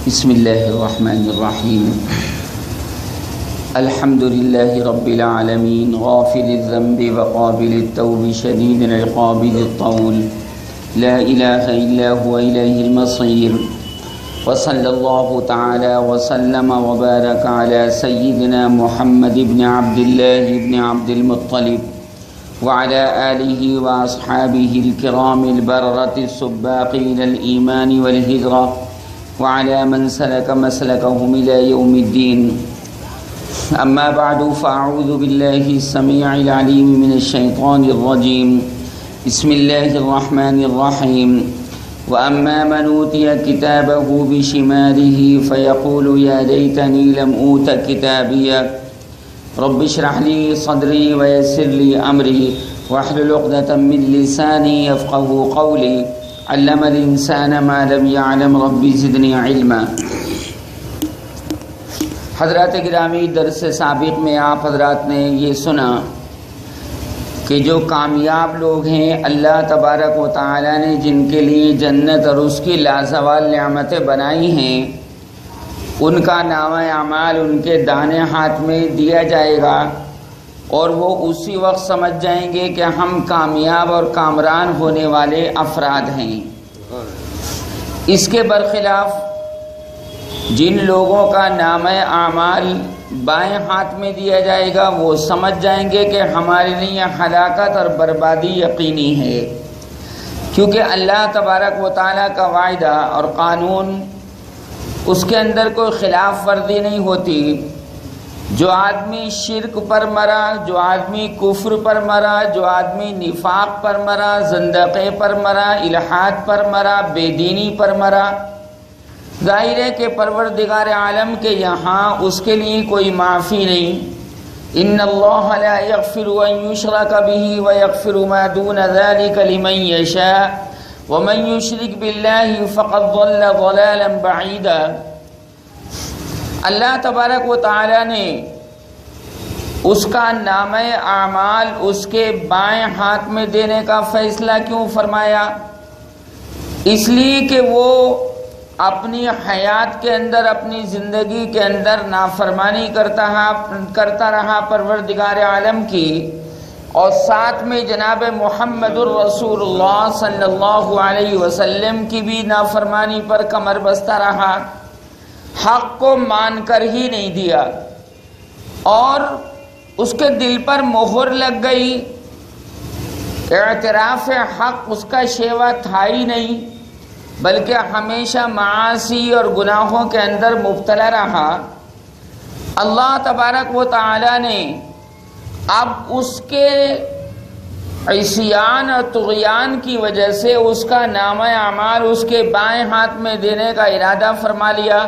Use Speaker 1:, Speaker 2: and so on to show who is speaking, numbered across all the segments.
Speaker 1: بسم اللہ الرحمن الرحیم الحمد للہ رب العالمین غافل الذنب وقابل التوب شدید العقاب ذی الطول لا الہ الا هو الیہ المصیر وصلی اللہ تعالی وسلم وبارک علی سیدنا محمد بن عبد اللہ بن عبد المطلب وعلى آله وأصحابه الكرام البررة السباقين الإيمان والهجرة وعلى من سلك مسلكهم إلى يوم الدين أما بعد فأعوذ بالله السميع العليم من الشيطان الرجيم بسم الله الرحمن الرحيم وأما من أوتي كتابه بشماله فيقول يا ليتني لم أوت كتابيه رب اشرح لي صدري ويسر لي امري واحلل عقدة من لساني يفقهوا قولي علم الانسان ما لم يعلم رب زدني علما۔ حضرات گرامی، درس سابق میں آپ حضرات نے یہ سنا کہ جو کامیاب لوگ ہیں اللہ تبارک و تعالی نے جن کے لیے جنت اور اس کی لازوال نعمتیں بنائی ہیں ان کا نامہ اعمال ان کے دانے ہاتھ میں دیا جائے گا اور وہ اسی وقت سمجھ جائیں گے کہ ہم کامیاب اور کامران ہونے والے افراد ہیں۔ اس کے برخلاف جن لوگوں کا نامہ اعمال بائیں ہاتھ میں دیا جائے گا وہ سمجھ جائیں گے کہ ہمارے لیے ہلاکت اور بربادی یقینی ہے، کیونکہ اللہ تبارک و تعالیٰ کا وعدہ اور قانون اس کے اندر کوئی خلاف ورزی نہیں ہوتی۔ جو آدمی شرک پر مرا، جو آدمی کفر پر مرا، جو آدمی نفاق پر مرا، زندقے پر مرا، الحاد پر مرا، بے دینی پر مرا، ظاہر ہے کہ پروردگار عالم کے یہاں اس کے لیے کوئی معافی نہیں۔ ان اللہ لا یغفر ان یشرک بہ ویغفر ما دون ذلک لمن یشاء ومن یشرک باللہ فقد ضل ضلالا بعیدا۔ اللہ تبارک و تعالی نے اس کا نامہ اعمال اس کے بائیں ہاتھ میں دینے کا فیصلہ کیوں فرمایا؟ اس لیے کہ وہ اپنی حیات کے اندر، اپنی زندگی کے اندر نافرمانی کرتا رہا پروردگار عالم کی، اور ساتھ میں جناب محمد الرسول اللہ صلی اللہ علیہ وسلم کی بھی نافرمانی پر کمر بستہ رہا، حق کو مان کر ہی نہیں دیا، اور اس کے دل پر مہر لگ گئی، اعتراف حق اس کا شیوا تھا ہی نہیں، بلکہ ہمیشہ معاصی اور گناہوں کے اندر مبتلا رہا۔ اللہ تبارک و تعالی نے اب اس کے عصیان اور طغیان کی وجہ سے اس کا نامہ اعمال اس کے بائیں ہاتھ میں دینے کا ارادہ فرما لیا،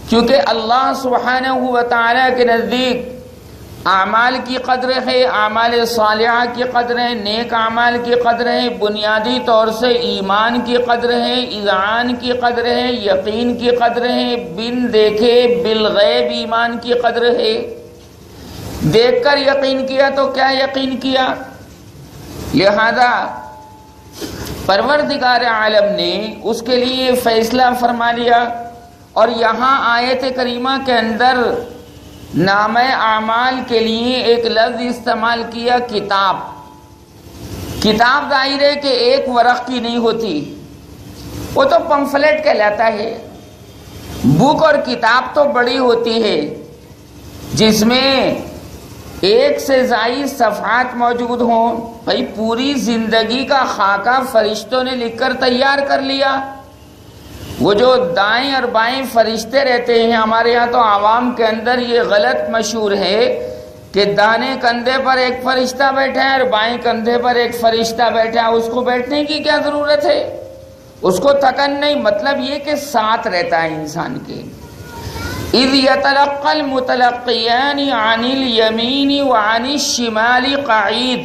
Speaker 1: کیونکہ اللہ سبحانہ و تعالیٰ کے نزدیک اعمال کی قدر ہے، اعمال صالحہ کی قدر ہے، نیک اعمال کی قدر ہے، بنیادی طور سے ایمان کی قدر ہے، اذعان کی قدر ہے، یقین کی قدر ہے، بن دیکھے بالغیب ایمان کی قدر ہے۔ دیکھ کر یقین کیا تو کیا یقین کیا؟ لہذا پروردگار عالم نے اس کے لیے فیصلہ فرما لیا، اور یہاں آیت کریمہ کے اندر نامہ اعمال کے لیے ایک لفظ استعمال کیا، کتاب۔ کتاب ظاہر ہے کہ ایک ورق کی نہیں ہوتی، وہ تو پمفلیٹ کہلاتا ہے۔ بک اور کتاب تو بڑی ہوتی ہے، جس میں ایک سے زائد صفحات موجود ہوں۔ بھئی پوری زندگی کا خاکہ فرشتوں نے لکھ کر تیار کر لیا۔ وہ جو دائیں اور بائیں فرشتے رہتے ہیں، ہمارے یہاں تو عوام کے اندر یہ غلط مشہور ہے کہ دانے کندھے پر ایک فرشتہ بیٹھا ہے اور بائیں کندھے پر ایک فرشتہ بیٹھا ہے، اس کو بیٹھنے کی کیا ضرورت ہے؟ اس کو تھکن نہیں، مطلب یہ کہ ساتھ رہتا ہے انسان کے۔ اذ یتلقى المتلقیان عن الیمین وعن الشمال قعید۔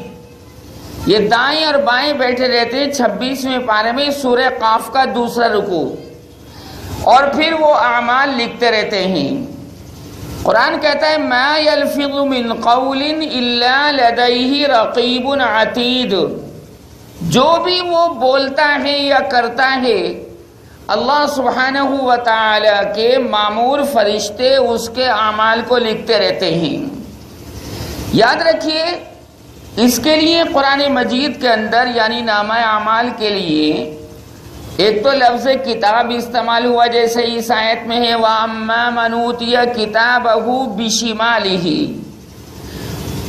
Speaker 1: یہ دائیں اور بائیں بیٹھے رہتے ہیں 26ویں پارے میں سورہ قاف کا دوسرا رکوع، اور پھر وہ اعمال لکھتے رہتے ہیں۔ قرآن کہتا ہے ما یلفظ من قول الا لدیہ رقیب عتید۔ جو بھی وہ بولتا ہے یا کرتا ہے اللہ سبحانہ و تعالی کے مامور فرشتے اس کے اعمال کو لکھتے رہتے ہیں۔ یاد رکھیے، اس کے لیے قرآن مجید کے اندر یعنی نامہ اعمال کے لیے ایک تو لفظ کتاب استعمال ہوا، جیسے اس آیت میں ہے وَأَمَّا مَنْ أُوتِيَ كِتَابَهُ بِشِمَالِهِ،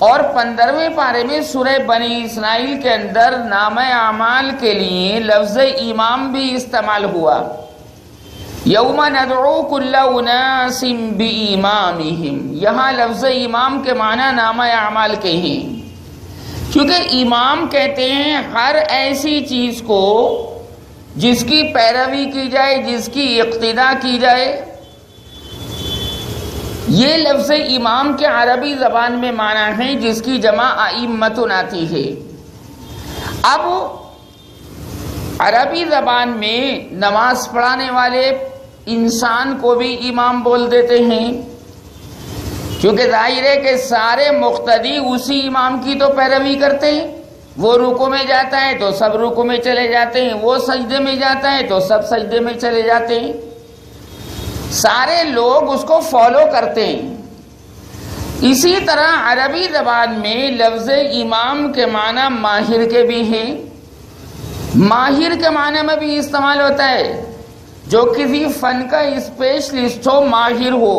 Speaker 1: اور 15ویں پارے میں سورہ بنی اسرائیل کے اندر نامہ اعمال کے لیے لفظ امام بھی استعمال ہوا، یوم ندعو کل اناس بامامہم، یہاں لفظ امام کے معنی نامہ اعمال کے ہیں، کیونکہ امام کہتے ہیں ہر ایسی چیز کو جس کی پیروی کی جائے، جس کی اقتداء کی جائے۔ یہ لفظ امام کے عربی زبان میں معنی ہے جس کی جمع ائمۃ آتی ہے۔ اب عربی زبان میں نماز پڑھانے والے انسان کو بھی امام بول دیتے ہیں، کیونکہ ظاہر ہے کہ سارے مقتدی اسی امام کی تو پیروی کرتے ہیں۔ وہ رکوع میں جاتا ہے تو سب رکوع میں چلے جاتے ہیں، وہ سجدے میں جاتا ہے تو سب سجدے میں چلے جاتے ہیں، سارے لوگ اس کو فالو کرتے ہیں۔ اسی طرح عربی زبان میں لفظ امام کے معنی ماہر کے بھی ہیں، ماہر کے معنی میں بھی استعمال ہوتا ہے، جو کسی فن کا اسپیشلسٹ ہو، ماہر ہو،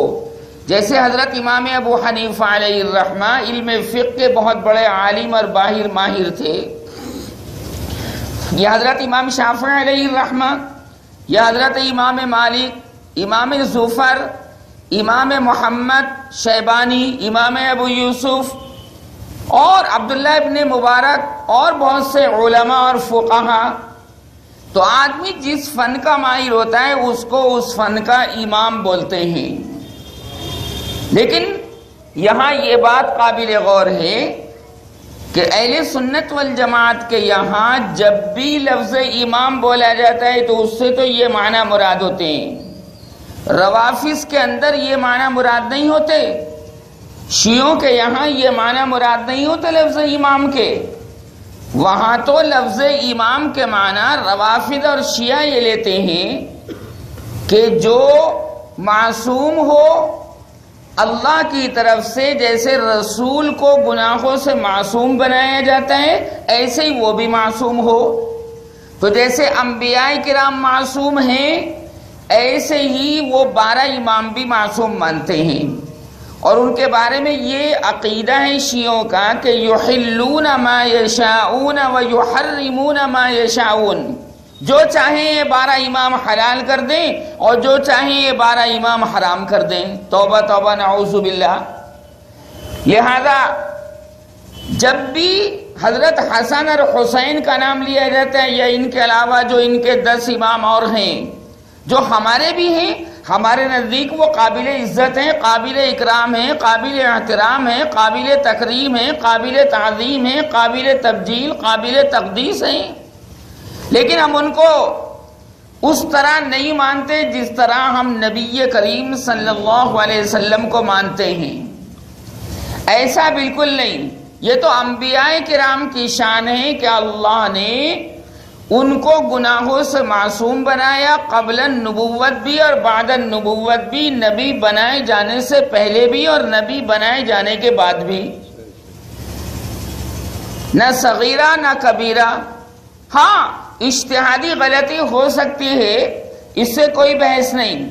Speaker 1: جیسے حضرت امام ابو حنیفہ علیہ الرحمہ علم فقہ کے بہت بڑے عالم اور ماہر تھے، یہ حضرت امام شافعی علیہ الرحمہ، یا حضرت امام مالک، امام زفر، امام محمد شیبانی، امام ابو یوسف اور عبداللہ ابن مبارک اور بہت سے علماء اور فقہا۔ تو آدمی جس فن کا ماہر ہوتا ہے اس کو اس فن کا امام بولتے ہیں۔ لیکن یہاں یہ بات قابل غور ہے کہ اہل سنت والجماعت کے یہاں جب بھی لفظ امام بولا جاتا ہے تو اس سے تو یہ معنی مراد ہوتے ہیں، روافض کے اندر یہ معنی مراد نہیں ہوتے، شیعوں کے یہاں یہ معنی مراد نہیں ہوتے لفظ امام کے، وہاں تو لفظ امام کے معنی روافض اور شیعہ یہ لیتے ہیں کہ جو معصوم ہو اللہ کی طرف سے، جیسے رسول کو گناہوں سے معصوم بنایا جاتا ہے ایسے ہی وہ بھی معصوم ہو۔ تو جیسے انبیاء کرام معصوم ہیں ایسے ہی وہ 12 امام بھی معصوم مانتے ہیں، اور ان کے بارے میں یہ عقیدہ ہے شیعوں کا کہ یحلون ما یشاؤون ویحرمون ما یشاؤون، جو چاہیں یہ 12 امام حلال کر دیں اور جو چاہیں یہ 12 امام حرام کر دیں، توبہ توبہ نعوذ باللہ۔ لہذا جب بھی حضرت حسن اور حسین کا نام لیا جاتا ہے یا ان کے علاوہ جو ان کے 10 امام اور ہیں جو ہمارے بھی ہیں، ہمارے نزدیک وہ قابل عزت ہیں، قابل اکرام ہیں، قابل احترام ہیں، قابل تکریم ہیں، قابل تعظیم ہیں، قابل تبجیل، قابل تقدیس ہیں، لیکن ہم ان کو اس طرح نہیں مانتے جس طرح ہم نبی کریم صلی اللہ علیہ وسلم کو مانتے ہیں، ایسا بالکل نہیں۔ یہ تو انبیاء کرام کی شان ہے کہ اللہ نے ان کو گناہوں سے معصوم بنایا، قبل النبوت بھی اور بعد النبوت بھی، نبی بنائے جانے سے پہلے بھی اور نبی بنائے جانے کے بعد بھی، نہ صغیرہ نہ کبیرہ۔ ہاں اجتہادی غلطی ہو سکتی ہے، اس سے کوئی بحث نہیں،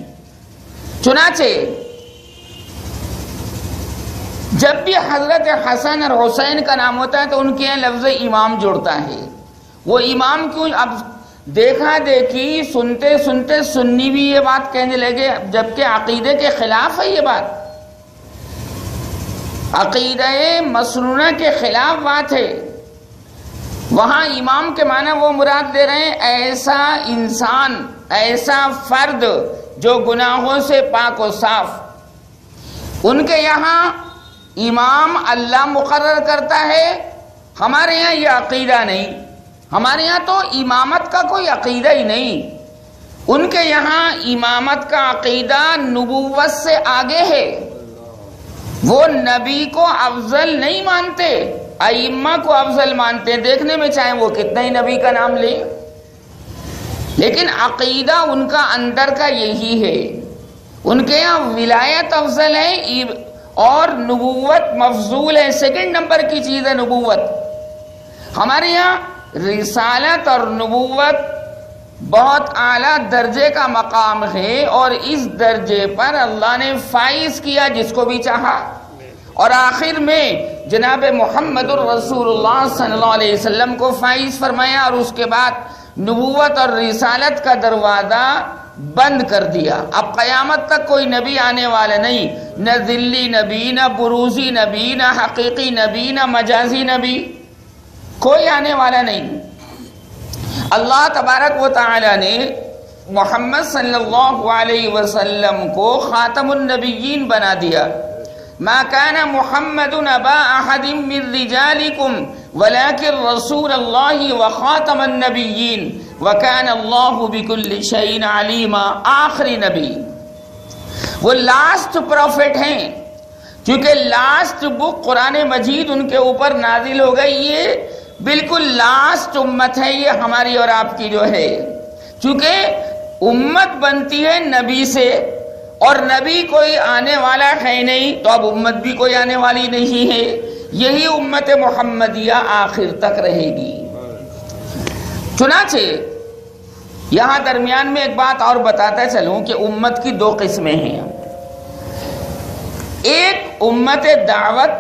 Speaker 1: چنانچہ جب بھی حضرت حسن اور حسین کا نام ہوتا ہے تو ان کے یہاں لفظ امام جڑتا ہے۔ وہ امام کیوں؟ اب دیکھا دیکھی سنتے سنتے سنی بھی یہ بات کہنے لگے، جبکہ عقیدے کے خلاف ہے یہ بات، عقیدہ مسنونہ کے خلاف بات ہے۔ وہاں امام کے معنی وہ مراد دے رہے ہیں ایسا انسان، ایسا فرد جو گناہوں سے پاک و صاف۔ ان کے یہاں امام اللہ مقرر کرتا ہے، ہمارے یہاں یہ عقیدہ نہیں، ہمارے یہاں تو امامت کا کوئی عقیدہ ہی نہیں۔ ان کے یہاں امامت کا عقیدہ نبوت سے آگے ہے، وہ نبی کو افضل نہیں مانتے، ائمہ کو افضل مانتے ہیں، دیکھنے میں چاہے وہ کتنا ہی نبی کا نام لے۔ لیکن عقیدہ ان کا اندر کا یہی ہے. ان کے یہاں ولایت افضل ہے اور نبوت مفضول ہے. سیکنڈ نمبر کی چیز ہے نبوت. ہمارے یہاں رسالت اور نبوت بہت اعلیٰ درجے کا مقام ہے، اور اس درجے پر اللہ نے فائز کیا جس کو بھی چاہا، اور آخر میں جناب محمد الرسول اللہ صلی اللہ علیہ وسلم کو فائز فرمایا، اور اس کے بعد نبوت اور رسالت کا دروازہ بند کر دیا. اب قیامت تک کوئی نبی آنے والا نہیں، نہ ذلی نبی، نہ بروزی نبی، نہ حقیقی نبی، نہ مجازی نبی، کوئی آنے والا نہیں. اللہ تبارک و تعالی نے محمد صلی اللہ علیہ وسلم کو خاتم النبیین بنا دیا. ما كان محمد ابا احد من رجالكم ولكن رسول الله وخاتم النبیین وكان الله بكل شيء عليما. آخری نبی، وہ لاسٹ پروفٹ ہیں، کیونکہ لاسٹ بک قرآن مجید ان کے اوپر نازل ہو گئی. یہ بالکل لاسٹ امت ہے یہ ہماری اور آپ کی جو ہے. چونکہ امت بنتی ہے نبی سے، اور نبی کوئی آنے والا ہے نہیں، تو اب امت بھی کوئی آنے والی نہیں ہے. یہی امت محمدیہ آخر تک رہے گی. چنانچہ یہاں درمیان میں ایک بات اور بتاتا چلوں کہ امت کی دو قسمیں ہیں. ایک امت دعوت،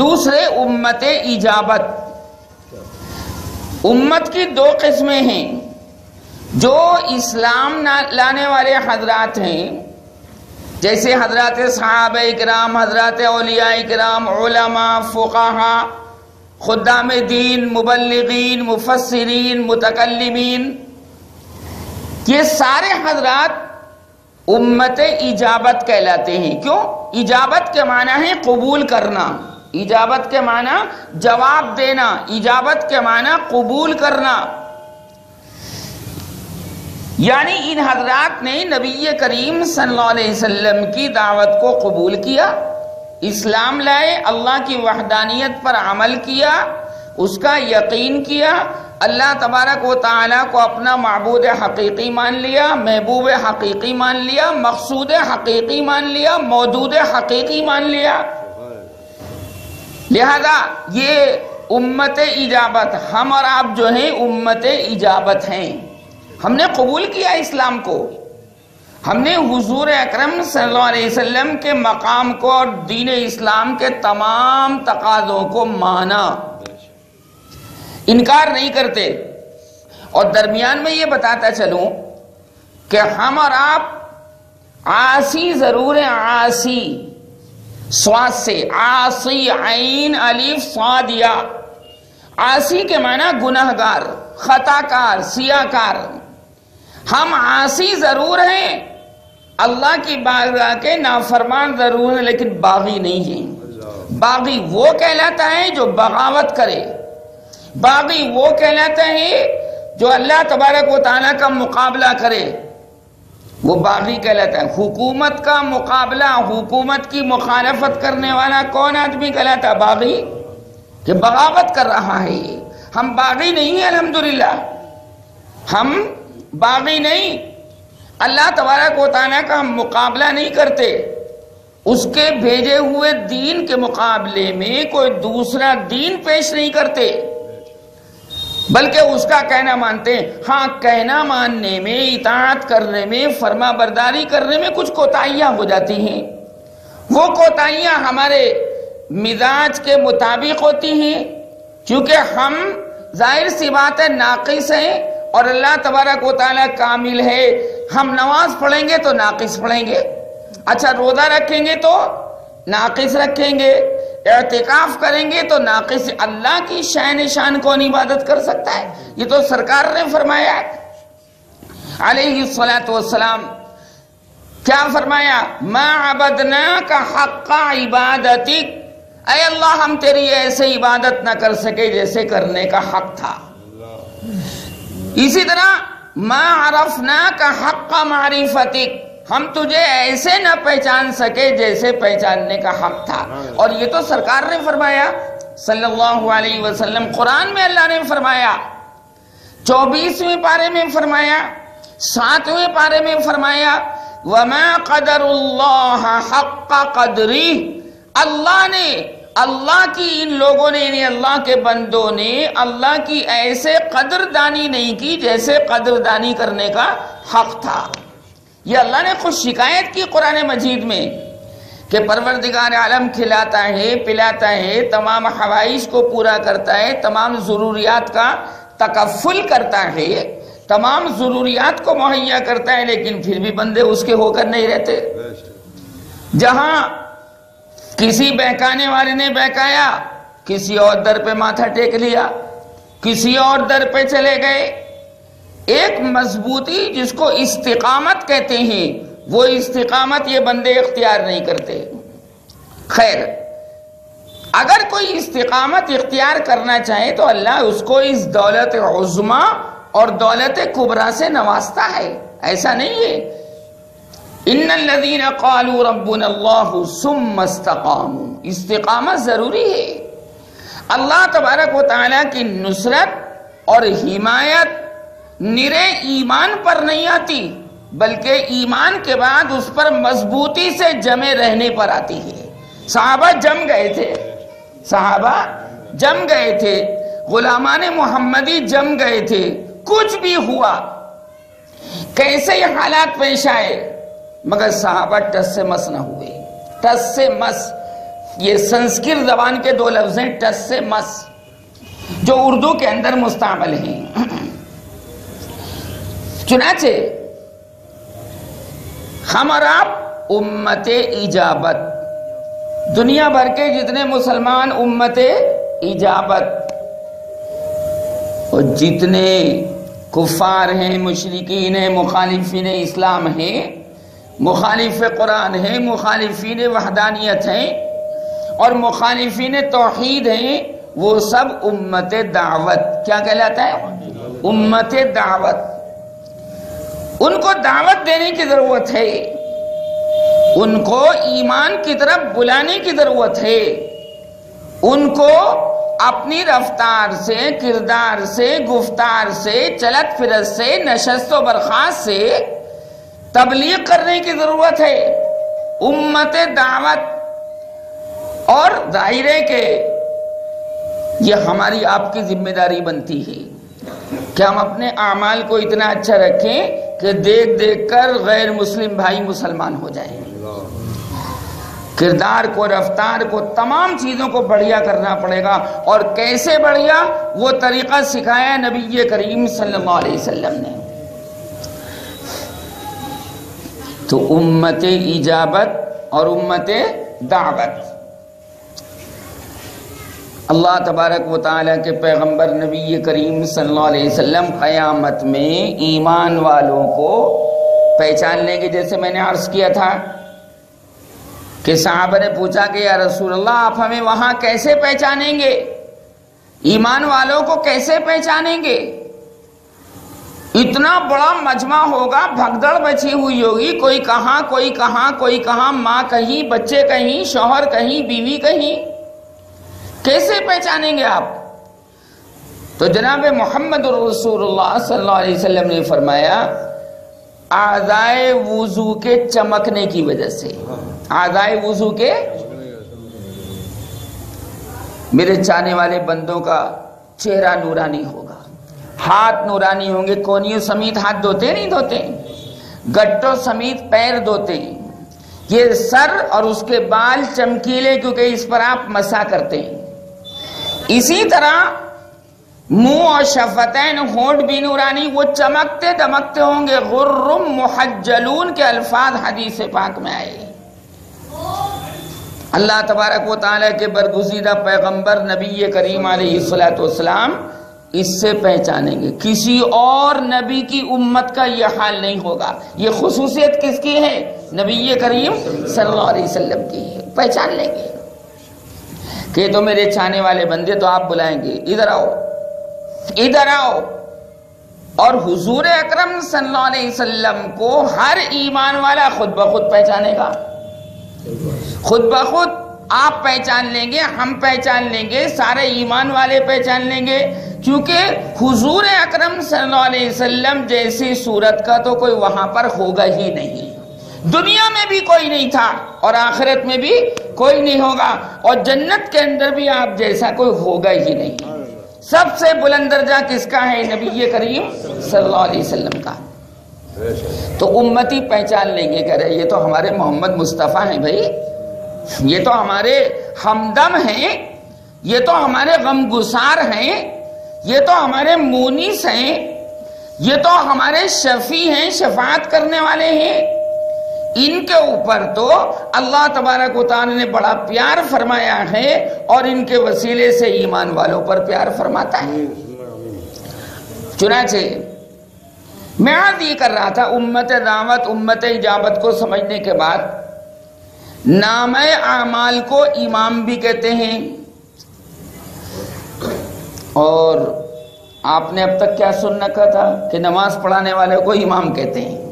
Speaker 1: دوسرے امت اجابت. امت کی دو قسمیں ہیں. جو اسلام لانے والے حضرات ہیں، جیسے حضرات صحابہ کرام، حضرات اولیاء کرام، علماء، فقہاء، خدام دین، مبلغین، مفسرین، متکلمین، یہ سارے حضرات امت اجابت کہلاتے ہیں. کیوں؟ اجابت کے معنی ہے قبول کرنا، اجابت کے معنی جواب دینا، اجابت کے معنی قبول کرنا. یعنی ان حضرات نے نبی کریم صلی اللہ علیہ وسلم کی دعوت کو قبول کیا، اسلام لائے، اللہ کی وحدانیت پر عمل کیا، اس کا یقین کیا، اللہ تبارک و تعالیٰ کو اپنا معبود حقیقی مان لیا، محبوب حقیقی مان لیا، مقصود حقیقی مان لیا، مودود حقیقی مان لیا. لہذا یہ امت اجابت، ہم اور آپ جو ہیں امت اجابت ہیں. ہم نے قبول کیا اسلام کو، ہم نے حضور اکرم صلی اللہ علیہ وسلم کے مقام کو اور دین اسلام کے تمام تقاضوں کو مانا، انکار نہیں کرتے. اور درمیان میں یہ بتاتا چلوں کہ ہم اور آپ عاصی ضرور ہیں. عاصی صاد سے، عاصی عین الف صاد یا. عاصی کے معنی گناہگار، خطا کار، سیاہ کار. ہم عاصی ضرور ہیں، اللہ کی بارگاہ کے نافرمان ضرور ہیں، لیکن باغی نہیں ہیں. باغی وہ کہلاتا ہے جو بغاوت کرے، باغی وہ کہلاتا ہے جو اللہ تبارک و تعالیٰ کا مقابلہ کرے، وہ باغی کہلاتا ہے. حکومت کا مقابلہ، حکومت کی مخالفت کرنے والا کون آدمی کہلاتا ہے؟ باغی، کہ بغاوت کر رہا ہے. ہم باغی نہیں ہیں الحمدللہ، ہم باغی نہیں. اللہ تبارک و تعالیٰ کا ہم مقابلہ نہیں کرتے، اس کے بھیجے ہوئے دین کے مقابلے میں کوئی دوسرا دین پیش نہیں کرتے، بلکہ اس کا کہنا مانتے ہیں. ہاں، کہنا ماننے میں، اطاعت کرنے میں، فرما برداری کرنے میں کچھ کوتاہیاں ہو جاتی ہیں. وہ کوتاہیاں ہمارے مزاج کے مطابق ہوتی ہیں، کیونکہ ہم ظاہر سی بات ہے ناقص ہیں، اور اللہ تبارک و تعالیٰ کامل ہے. ہم نماز پڑھیں گے تو ناقص پڑھیں گے، اچھا روزہ رکھیں گے تو ناقص رکھیں گے، اعتکاف کریں گے تو ناقص. اللہ کی شان شان کون عبادت کر سکتا ہے؟ یہ تو سرکار نے فرمایا علیہ الصلاۃ والسلام. کیا فرمایا؟ ما عبدناک حق عبادتک، اے اللہ ہم تیری ایسے عبادت نہ کر سکے جیسے کرنے کا حق تھا. اسی طرح ما عرفناک حق معرفتک، ہم تجھے ایسے نہ پہچان سکے جیسے پہچاننے کا حق تھا. اور یہ تو سرکار نے فرمایا صلی اللہ علیہ وسلم. قرآن میں اللہ نے فرمایا 24ویں پارے میں فرمایا، 7ویں پارے میں فرمایا وَمَا قَدَرُ اللَّهَ حَقَّ قَدْرِهِ، اللہ کی ان لوگوں نے، یعنی اللہ کے بندوں نے اللہ کی ایسے قدردانی نہیں کی جیسے قدردانی کرنے کا حق تھا۔ یہ اللہ نے خود شکایت کی قرآن مجید میں کہ پروردگار عالم کھلاتا ہے، پلاتا ہے، تمام حوائج کو پورا کرتا ہے، تمام ضروریات کا تکفل کرتا ہے، تمام ضروریات کو مہیا کرتا ہے، لیکن پھر بھی بندے اس کے ہو کر نہیں رہتے۔ جہاں کسی بہکانے والے نے بہکایا، کسی اور در پہ ماتھا ٹیک لیا، کسی اور در پہ چلے گئے۔ ایک مضبوطی جس کو استقامت کہتے ہیں، وہ استقامت یہ بندے اختیار نہیں کرتے۔ خیر، اگر کوئی استقامت اختیار کرنا چاہے تو اللہ اس کو اس دولت عظمی اور دولت کبریٰ سے نوازتا ہے، ایسا نہیں ہے۔ ان الذین قالوا ربنا اللہ ثم استقاموا، استقامت ضروری ہے۔ اللہ تبارک و تعالیٰ کی نصرت اور حمایت نرے ایمان پر نہیں آتی، بلکہ ایمان کے بعد اس پر مضبوطی سے جمے رہنے پر آتی ہے۔ صحابہ جم گئے تھے، صحابہ جم گئے تھے، غلامان محمدی جم گئے تھے، کچھ بھی ہوا، کیسے یہ حالات پیش آئے، مگر صحابہ ٹس سے مس نہ ہوئے۔ ٹس سے مس، یہ سنسکرت زبان کے دو لفظ ہیں، ٹس سے مس، جو اردو کے اندر مستعمل ہیں۔ چنانچہ ہم اور آپ امت اجابت، دنیا بھر کے جتنے مسلمان امت اجابت، اور جتنے کفار ہیں، مشرکین ہیں، مخالفین اسلام ہیں، مخالف قرآن ہیں، مخالفین وحدانیت ہیں اور مخالفین توحید ہیں، وہ سب امت دعوت، کیا کہلاتا ہے؟ امت دعوت۔ ان کو دعوت دینے کی ضرورت ہے، ان کو ایمان کی طرف بلانے کی ضرورت ہے، ان کو اپنی رفتار سے، کردار سے، گفتار سے، چلت پھرت سے، نشست و برخاست سے تبلیغ کرنے کی ضرورت ہے۔ امت دعوت، اور ظاہر ہے کہ یہ ہماری آپ کی ذمہ داری بنتی ہے کہ ہم اپنے اعمال کو اتنا اچھا رکھیں کہ دیکھ دیکھ کر غیر مسلم بھائی مسلمان ہو جائیں۔ کردار کو، رفتار کو، تمام چیزوں کو بڑھیا کرنا پڑے گا، اور کیسے بڑھیا، وہ طریقہ سکھایا نبی کریم صلی اللہ علیہ وسلم نے۔ تو امت اجابت اور امت دعوت، اللہ تبارک و تعالیٰ کے پیغمبر نبی کریم صلی اللہ علیہ وسلم قیامت میں ایمان والوں کو پہچان لیں گے۔ جیسے میں نے عرض کیا تھا کہ صحابہ نے پوچھا کہ یا رسول اللہ آپ ہمیں وہاں کیسے پہچانیں گے، ایمان والوں کو کیسے پہچانیں گے؟ اتنا بڑا مجمع ہوگا، بھگدڑ مچی ہوئی ہوگی، کوئی کہاں کوئی کہاں کوئی کہاں، ماں کہیں، بچے کہیں، شوہر کہیں، بیوی کہیں، کیسے پہچانیں گے آپ؟ تو جناب محمد رسول اللہ صلی اللہ علیہ وسلم نے فرمایا اعضائے وضو کے چمکنے کی وجہ سے، اعضائے وضو کے، میرے چاہنے والے بندوں کا چہرہ نورانی ہوگا، ہاتھ نورانی ہوں گے، کونیوں سمیت ہاتھ دھوتے نہیں دھوتے، گٹوں سمیت پیر دھوتے، یہ سر اور اس کے بال چمکیلے کیونکہ اس پر آپ مسح کرتے ہیں۔ اسی طرح منہ اور شفتین، ہونٹ بھی نورانی، وہ چمکتے دمکتے ہوں گے، غرم محجلون کے الفاظ حدیث پاک میں آئے۔ اللہ تبارک و تعالیٰ کے برگزیدہ پیغمبر نبی کریم علیہ السلام اس سے پہچانیں گے، کسی اور نبی کی امت کا یہ حال نہیں ہوگا۔ یہ خصوصیت کس کی ہے؟ نبی کریم صلی اللہ علیہ وسلم کی ہے، پہچان لیں گے کہ تو میرے چاہنے والے بندے، تو آپ بلائیں گے ادھر آؤ ادھر آؤ، اور حضور اکرم صلی اللہ علیہ وسلم کو ہر ایمان والا خود بخود پہچانے گا، خود بخود آپ پہچان لیں گے، ہم پہچان لیں گے، سارے ایمان والے پہچان لیں گے، چونکہ حضور اکرم صلی اللہ علیہ وسلم جیسی صورت کا تو کوئی وہاں پر ہوگا ہی نہیں، دنیا میں بھی کوئی نہیں تھا اور آخرت میں بھی کوئی نہیں ہوگا، اور جنت کے اندر بھی آپ جیسا کوئی ہوگا ہی نہیں۔ سب سے بلند درجہ کس کا ہے؟ نبی کریم صلی اللہ علیہ وسلم کا۔ تو امتی پہچان لیں گے، کہہ رہے یہ تو ہمارے محمد مصطفیٰ ہیں بھائی، یہ تو ہمارے ہمدم ہیں، یہ تو ہمارے غم گسار ہیں، یہ تو ہمارے مونس ہیں، یہ تو ہمارے شفیع ہیں، شفاعت کرنے والے ہیں۔ ان کے اوپر تو اللہ تبارک و تعالی نے بڑا پیار فرمایا ہے اور ان کے وسیلے سے ایمان والوں پر پیار فرماتا ہے۔ چنانچہ میں آج یہ کر رہا تھا، امت دعوت امت اجابت کو سمجھنے کے بعد نامہ اعمال کو امام بھی کہتے ہیں، اور آپ نے اب تک کیا سن رکھا تھا کہ نماز پڑھانے والے کو امام کہتے ہیں۔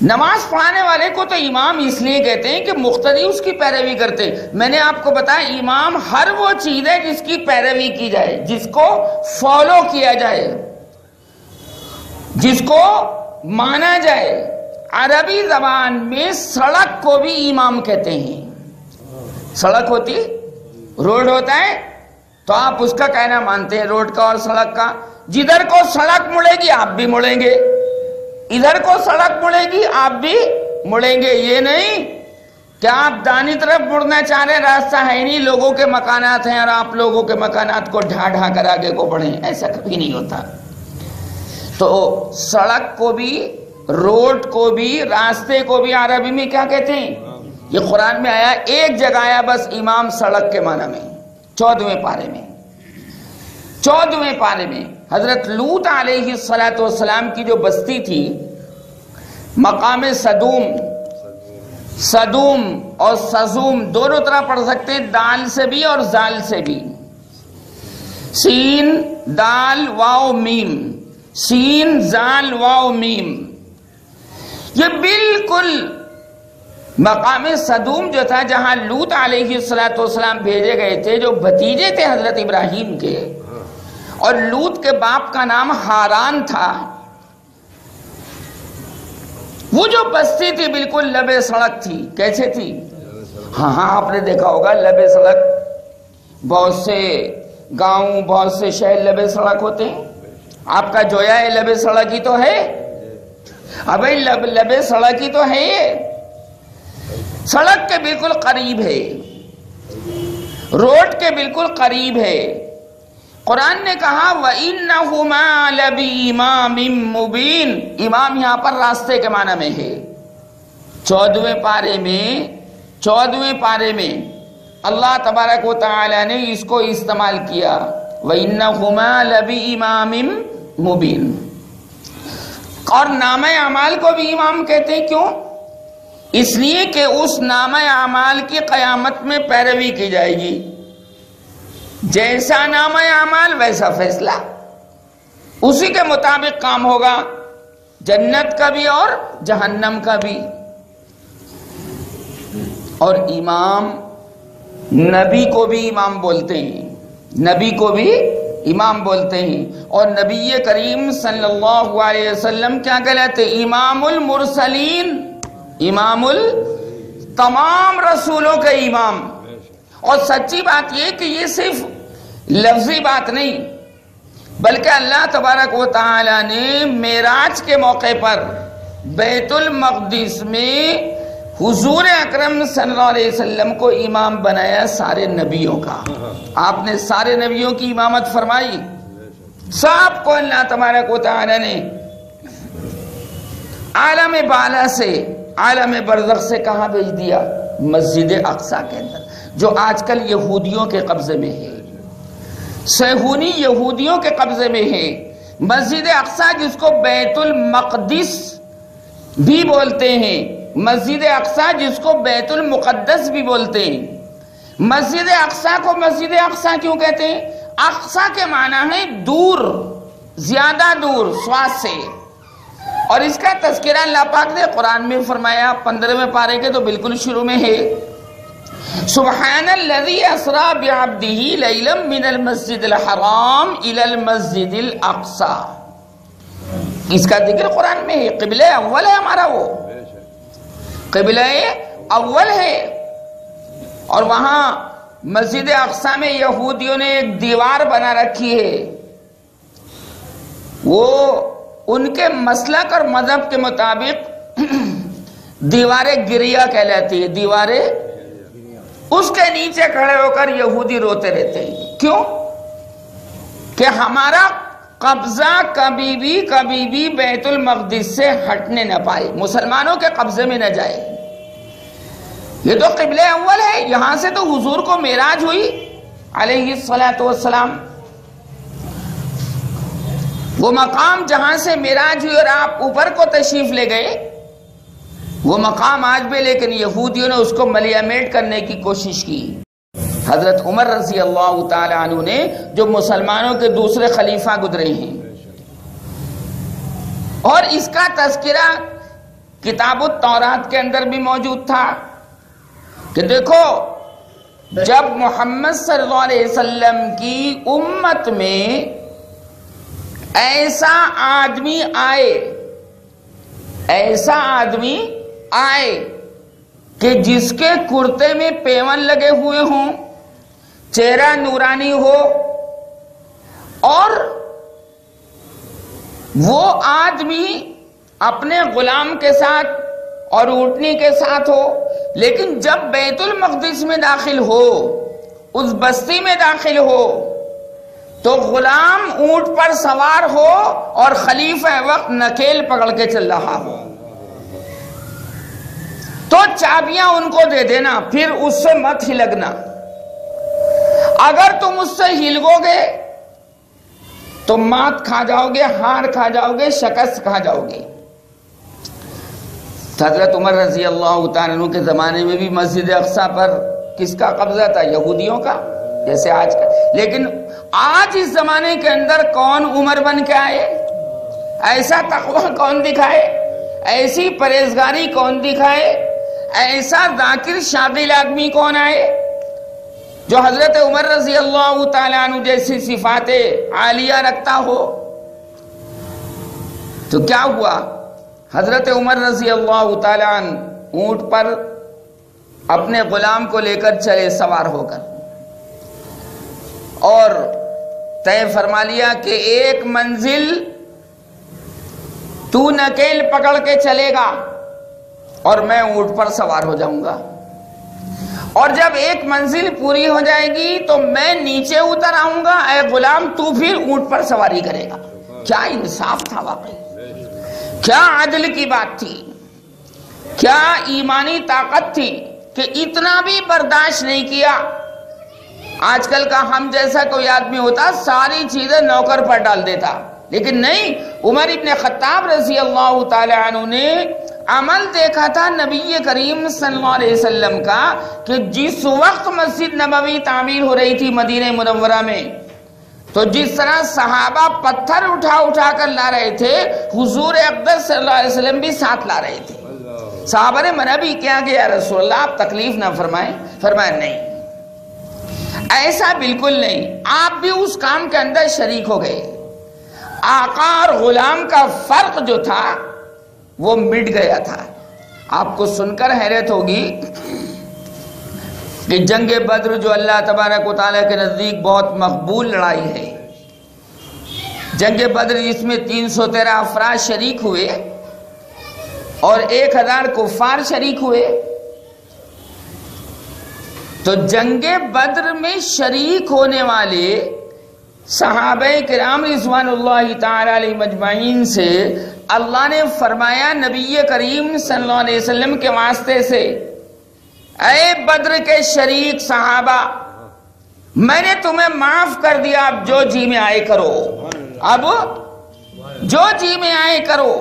Speaker 1: نماز پڑھانے والے کو تو امام اس لیے کہتے ہیں کہ مقتدی اس کی پیروی کرتے۔ میں نے آپ کو بتایا امام ہر وہ چیز ہے جس کی پیروی کی جائے، جس کو فالو کیا جائے، جس کو مانا جائے۔ عربی زبان میں سڑک کو بھی امام کہتے ہیں۔ سڑک ہوتی، روڈ ہوتا ہے تو آپ اس کا کہنا مانتے ہیں، روڈ کا اور سڑک کا۔ جدھر کو سڑک مڑے گی آپ بھی مڑیں گے، ادھر کو سڑک مڑے گی آپ بھی مڑیں گے۔ یہ نہیں کہ آپ دانی طرف مڑنا چاہ رہے، راستہ ہے نہیں، لوگوں کے مکانات ہیں اور آپ لوگوں کے مکانات کو ڈھا ڈھا کر آگے کو بڑھیں، ایسا کبھی نہیں ہوتا۔ تو سڑک کو بھی، روڈ کو بھی، راستے کو بھی عربی میں کیا کہتے ہیں؟ یہ قرآن میں آیا، ایک جگہ آیا بس امام سڑک کے معنی میں، 14ویں پارے میں۔ 14ویں پارے میں حضرت لوط علیہ السلام کی جو بستی تھی، مقام صدوم، صدوم اور سزوم دونوں طرح پڑھ سکتے ہیں، دال سے بھی اور زال سے بھی، سین دال واو میم، سین زال واو میم۔ یہ بالکل مقام صدوم جو تھا جہاں لوط علیہ السلام بھیجے گئے تھے، جو بھتیجے تھے حضرت ابراہیم کے، اور لوط کے باپ کا نام ہاران تھا، وہ جو بستی تھی بالکل لبے سڑک تھی۔ کیسے تھی؟ ہاں آپ نے دیکھا ہوگا لبے سڑک، بہت سے گاؤں، بہت سے شہر لبے سڑک ہوتے ہیں۔ آپ کا جویا ہے لبے سڑک ہی تو ہے، ابھی لبے سڑک ہی تو ہے، یہ سڑک کے بالکل قریب ہے، روڈ کے بالکل قریب ہے۔ قرآن نے کہا وَإِنَّهُمَا لَبِإِمَامٍ مُبِينٍ، امام یہاں پر راستے کے معنی میں ہے۔ 14ویں پارے میں اللہ تبارک و تعالی نے اس کو استعمال کیا، وَإِنَّهُمَا لَبِإِمَامٍ مُبِينٍ۔ اور نامہ اعمال کو بھی امام کہتے ہیں، کیوں؟ اس لیے کہ اس نامہ اعمال کی قیامت میں پیروی کی جائے گی، جیسا نامہ اعمال ویسا فیصلہ، اسی کے مطابق کام ہوگا، جنت کا بھی اور جہنم کا بھی۔ اور امام، نبی کو بھی امام بولتے ہیں، نبی کو بھی امام بولتے ہیں، اور نبی کریم صلی اللہ علیہ وسلم کیا کہلاتے؟ امام المرسلین، امام تمام رسولوں کے امام۔ اور سچی بات یہ کہ یہ صرف لفظی بات نہیں، بلکہ اللہ تبارک و تعالی نے معراج کے موقع پر بیت المقدس میں حضور اکرم صلی اللہ علیہ وسلم کو امام بنایا سارے نبیوں کا۔ آپ نے سارے نبیوں کی امامت فرمائی، سب کو اللہ تبارک و تعالی نے عالم بالا سے، عالم برزخ سے کہاں بھیج دیا؟ مسجد اقصی کے اندر، جو آج کل یہودیوں کے قبضے میں ہے، صہیونی یہودیوں کے قبضے میں ہے۔ مسجد اقصی جس کو بیت المقدس بھی بولتے ہیں، مسجد اقصی جس کو بیت المقدس بھی بولتے ہیں۔ مسجد اقصی کو مسجد اقصی کیوں کہتے ہیں؟ اقصی کے معنی ہے دور، زیادہ دور، سواد سے، اور اس کا تذکرہ اللہ پاک نے قرآن میں فرمایا 15ویں پارے کے تو بالکل شروع میں ہے، سبحان الذی اسری بعبدہ لیلا من المسجد الحرام الی المسجد الاقصی. اس کا ذکر قرآن میں ہے. قبلہ اول ہے ہمارا، وہ قبلہ اول ہے. اور وہاں مسجد اقصی میں یہودیوں نے ایک دیوار بنا رکھی ہے. وہ ان کے مسلک اور مذہب کے مطابق دیوار گریہ کہلاتی ہے. دیوار اس کے نیچے کھڑے ہو کر یہودی روتے رہتے ہیں. کیوں؟ کہ ہمارا قبضہ کبھی بھی بیت المقدس سے ہٹنے نہ پائے، مسلمانوں کے قبضے میں نہ جائے. یہ تو قبلہ اول ہے. یہاں سے تو حضور کو معراج ہوئی علیہ السلام. وہ مقام جہاں سے معراج ہوئی اور آپ اوپر کو تشریف لے گئے، وہ مقام آج بھی، لیکن یہودیوں نے اس کو ملیامیٹ کرنے کی کوشش کی. حضرت عمر رضی اللہ تعالی عنہ نے، جو مسلمانوں کے دوسرے خلیفہ گزرے ہیں، اور اس کا تذکرہ کتاب التورات کے اندر بھی موجود تھا کہ دیکھو جب محمد صلی اللہ علیہ وسلم کی امت میں ایسا آدمی آئے کہ جس کے کرتے میں پیون لگے ہوئے ہوں، چہرہ نورانی ہو، اور وہ آدمی اپنے غلام کے ساتھ اور اونٹنی کے ساتھ ہو، لیکن جب بیت المقدس میں داخل ہو، اس بستی میں داخل ہو، تو غلام اونٹ پر سوار ہو اور خلیفہ وقت نکیل پکڑ کے چل رہا ہو، تو چابیاں ان کو دے دینا، پھر اس سے مت ہلگنا. اگر تم اس سے ہلگو گے تو مات کھا جاؤ گے، ہار کھا جاؤ گے، شکست کھا جاؤ گے. حضرت عمر رضی اللہ تعالیٰ عنہ کے زمانے میں بھی مسجد اقصی پر کس کا قبضہ تھا؟ یہودیوں کا، جیسے آج کا. لیکن آج اس زمانے کے اندر کون عمر بن کے آئے؟ ایسا تقوی کون دکھائے؟ ایسی پرہیزگاری کون دکھائے؟ ایسا ذاکر شاغل آدمی کون آئے جو حضرت عمر رضی اللہ تعالیٰ عنہ جیسی صفات عالیہ رکھتا ہو؟ تو کیا ہوا؟ حضرت عمر رضی اللہ تعالیٰ عنہ اونٹ پر اپنے غلام کو لے کر چلے، سوار ہو کر، اور طے فرما لیا کہ ایک منزل تو نکیل پکڑ کے چلے گا اور میں اونٹ پر سوار ہو جاؤں گا، اور جب ایک منزل پوری ہو جائے گی تو میں نیچے اتر آؤں گا، اے غلام تو پھر اونٹ پر سواری کرے گا. کیا انصاف تھا واقعی، کیا عدل کی بات تھی، کیا ایمانی طاقت تھی کہ اتنا بھی برداشت نہیں کیا. آج کل کا ہم جیسا کوئی آدمی ہوتا ساری چیزیں نوکر پر ڈال دیتا، لیکن نہیں. عمر ابن خطاب رضی اللہ تعالی عنہ نے عمل دیکھا تھا نبی کریم صلی اللہ علیہ وسلم کا کہ جس وقت مسجد نبوی تعمیر ہو رہی تھی مدینہ منورہ میں، تو جس طرح صحابہ پتھر اٹھا کر لا رہے تھے، حضور اقدس صلی اللہ علیہ وسلم بھی ساتھ لا رہے تھے. صحابہ نے منع بھی کیا کہ یا رسول اللہ آپ تکلیف نہ فرمائیں. فرمایا نہیں، ایسا بالکل نہیں. آپ بھی اس کام کے اندر شریک ہو گئے. آقا اور غلام کا فرق جو تھا وہ مٹ گیا تھا. آپ کو سن کر حیرت ہوگی کہ جنگ بدر جو اللہ تبارک و تعالیٰ کے نزدیک بہت مقبول لڑائی ہے، جنگ بدر جس میں 313 افراد شریک ہوئے اور 1000 کفار شریک ہوئے، تو جنگ بدر میں شریک ہونے والے صحابہ کرام رضوان اللہ تعالی علیہ مجمعین سے اللہ نے فرمایا نبی کریم صلی اللہ علیہ وسلم کے واسطے سے، اے بدر کے شریک صحابہ، میں نے تمہیں معاف کر دیا، اب جو جی میں آئے کرو، اب جو جی میں آئے کرو.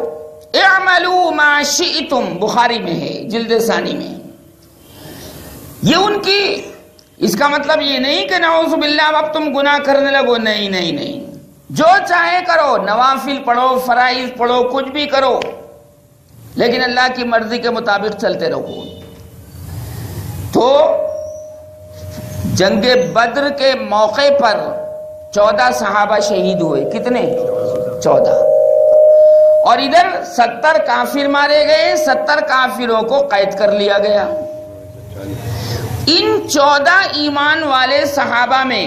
Speaker 1: اعملوا ما شئتم، بخاری میں ہے جلد ثانی میں. یہ ان کی، اس کا مطلب یہ نہیں کہ نعوذ باللہ اب تم گناہ کرنے لگو، نہیں، جو چاہے کرو، نوافل پڑھو، فرائض پڑھو، کچھ بھی کرو، لیکن اللہ کی مرضی کے مطابق چلتے رہو. تو جنگ بدر کے موقع پر 14 صحابہ شہید ہوئے. کتنے؟ 14. اور ادھر 70 کافر مارے گئے، 70 کافروں کو قید کر لیا گیا. ان 14 ایمان والے صحابہ میں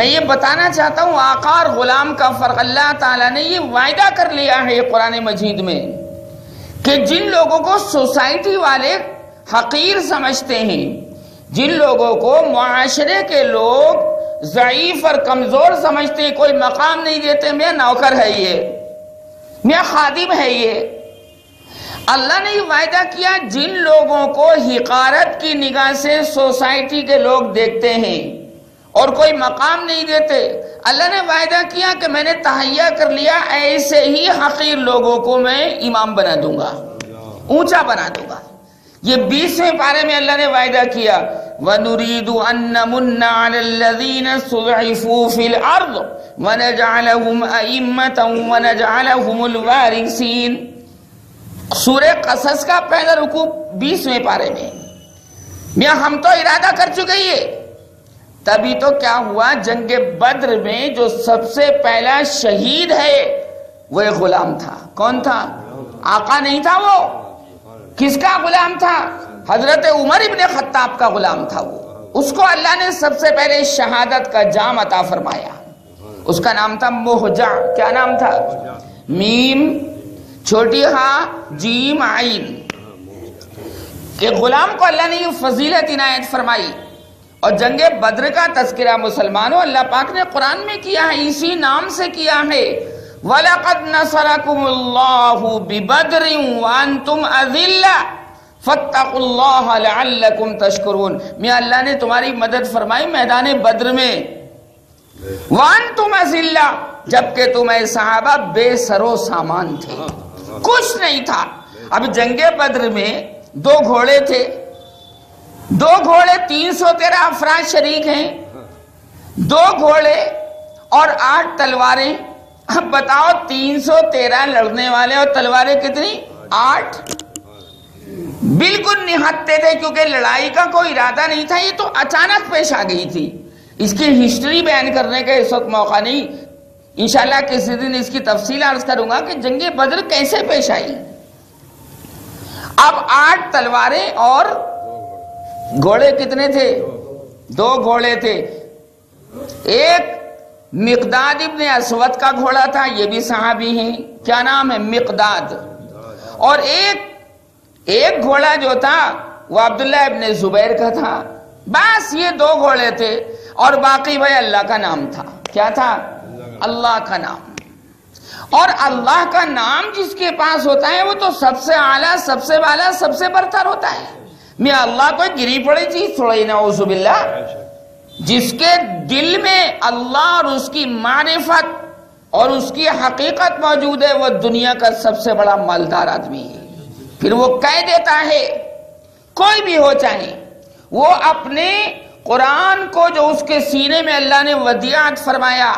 Speaker 1: یہ بتانا چاہتا ہوں آقا اور غلام کا فرق. اللہ تعالیٰ نے یہ وعدہ کر لیا ہے قرآن مجید میں کہ جن لوگوں کو سوسائٹی والے حقیر سمجھتے ہیں، جن لوگوں کو معاشرے کے لوگ ضعیف اور کمزور سمجھتے ہیں، کوئی مقام نہیں دیتے، میاں نوکر ہے یہ، میاں خادم ہے یہ، اللہ نے یہ وعدہ کیا جن لوگوں کو حقارت کی نگاہ سے سوسائٹی کے لوگ دیکھتے ہیں اور کوئی مقام نہیں دیتے، اللہ نے وعدہ کیا کہ میں نے تہیا کر لیا ایسے ہی حقیر لوگوں کو میں امام بنا دوں گا، اونچا بنا دوں گا. یہ 20ویں پارے میں اللہ نے وعدہ کیا وَنُرِيدُ أَن نَّمُنَّ عَلَى الَّذِينَ اسْتُضْعِفُوا فِي الْأَرْضِ وَنَجْعَلَهُمْ أَئِمَّةً وَنَجْعَلَهُمُ الْوَارِثِينَ. سورہ قصص کا پہلا رکوع 20ویں پارے میں. میاں ہم تو ارادہ کر چکے یہ. تبھی تو کیا ہوا، جنگ بدر میں جو سب سے پہلا شہید ہے وہ ایک غلام تھا. کون تھا؟ آقا نہیں تھا وہ. کس کا غلام تھا؟ حضرت عمر ابن خطاب کا غلام تھا وہ. اس کو اللہ نے سب سے پہلے شہادت کا جام عطا فرمایا. اس کا نام تھا مہجع. کیا نام تھا؟ میم چھوٹی ہاں جیم عین. کہ غلام کو اللہ نے یہ فضیلت عنایت فرمائی. اور جنگ بدر کا تذکرہ مسلمانوں اللہ پاک نے قرآن میں کیا ہے، اسی نام سے کیا ہے. وَلَقَدْ نَصَرَكُمُ اللَّهُ بِبَدْرٍ وَأَنْتُمْ أَذِلَّةٌ فَاتَّقُوا اللَّهَ لَعَلَّكُمْ تَشْكُرُونَ. میں اللہ نے تمہاری مدد فرمائی میدان بدر میں. وَأَنْتُمْ أَذِلَّةٌ جبکہ تم اے صحابہ بے سر و سامان تھے، کچھ نہیں تھا. اب جنگ بدر میں 2 گھوڑے تھے، 2 گھوڑے 313 افراد شریک ہیں، 2 گھوڑے اور 8 تلواریں. اب بتاؤ 313 لڑنے والے اور تلواریں کتنی؟ 8. بالکل نہتے تھے کیونکہ لڑائی کا کوئی ارادہ نہیں تھا، یہ تو اچانک پیش آ گئی تھی. اس کی ہسٹری بیان کرنے کا اس وقت موقع نہیں، انشاءاللہ کسی دن اس کی تفصیل عرض کروں گا کہ جنگ بدر کیسے پیش آئی. اب 8 تلواریں اور گھوڑے کتنے تھے؟ 2 گھوڑے تھے. ایک مقداد ابن اسود کا گھوڑا تھا، یہ بھی صحابی ہیں، کیا نام ہے؟ مقداد. اور ایک گھوڑا جو تھا وہ عبداللہ ابن زبیر کا تھا. بس یہ 2 گھوڑے تھے اور باقی بھائی اللہ کا نام تھا. کیا تھا؟ اللہ کا نام. اور اللہ کا نام جس کے پاس ہوتا ہے وہ تو سب سے اعلیٰ، سب سے بالا، سب سے برتر ہوتا ہے. میں اللہ کوئی گری پڑی چیز تھوڑی نعوذ باللہ. جس کے دل میں اللہ اور اس کی معرفت اور اس کی حقیقت موجود ہے وہ دنیا کا سب سے بڑا مالدار آدمی ہے. پھر وہ کہہ دیتا ہے کوئی بھی ہو چاہے، وہ اپنے قرآن کو جو اس کے سینے میں اللہ نے ودیعت فرمایا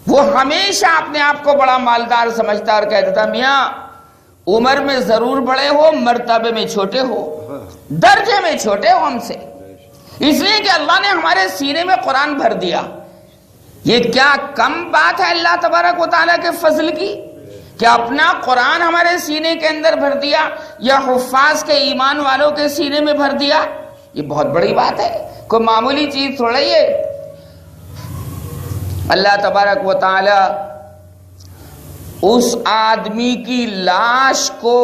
Speaker 1: وہ ہمیشہ اپنے آپ کو بڑا مالدار سمجھتا اور کہہ دیتا میاں عمر میں ضرور بڑے ہو، مرتبے میں چھوٹے ہو، درجے میں چھوٹے ہو ہم سے، اس لیے کہ اللہ نے ہمارے سینے میں قرآن بھر دیا. یہ کیا کم بات ہے اللہ تبارک و تعالیٰ کے فضل کی کہ اپنا قرآن ہمارے سینے کے اندر بھر دیا یا حفاظ کے ایمان والوں کے سینے میں بھر دیا. یہ بہت بڑی بات ہے، کوئی معمولی چیز تھوڑا ہی ہے. اللہ تبارک و تعالی اس آدمی کی لاش کو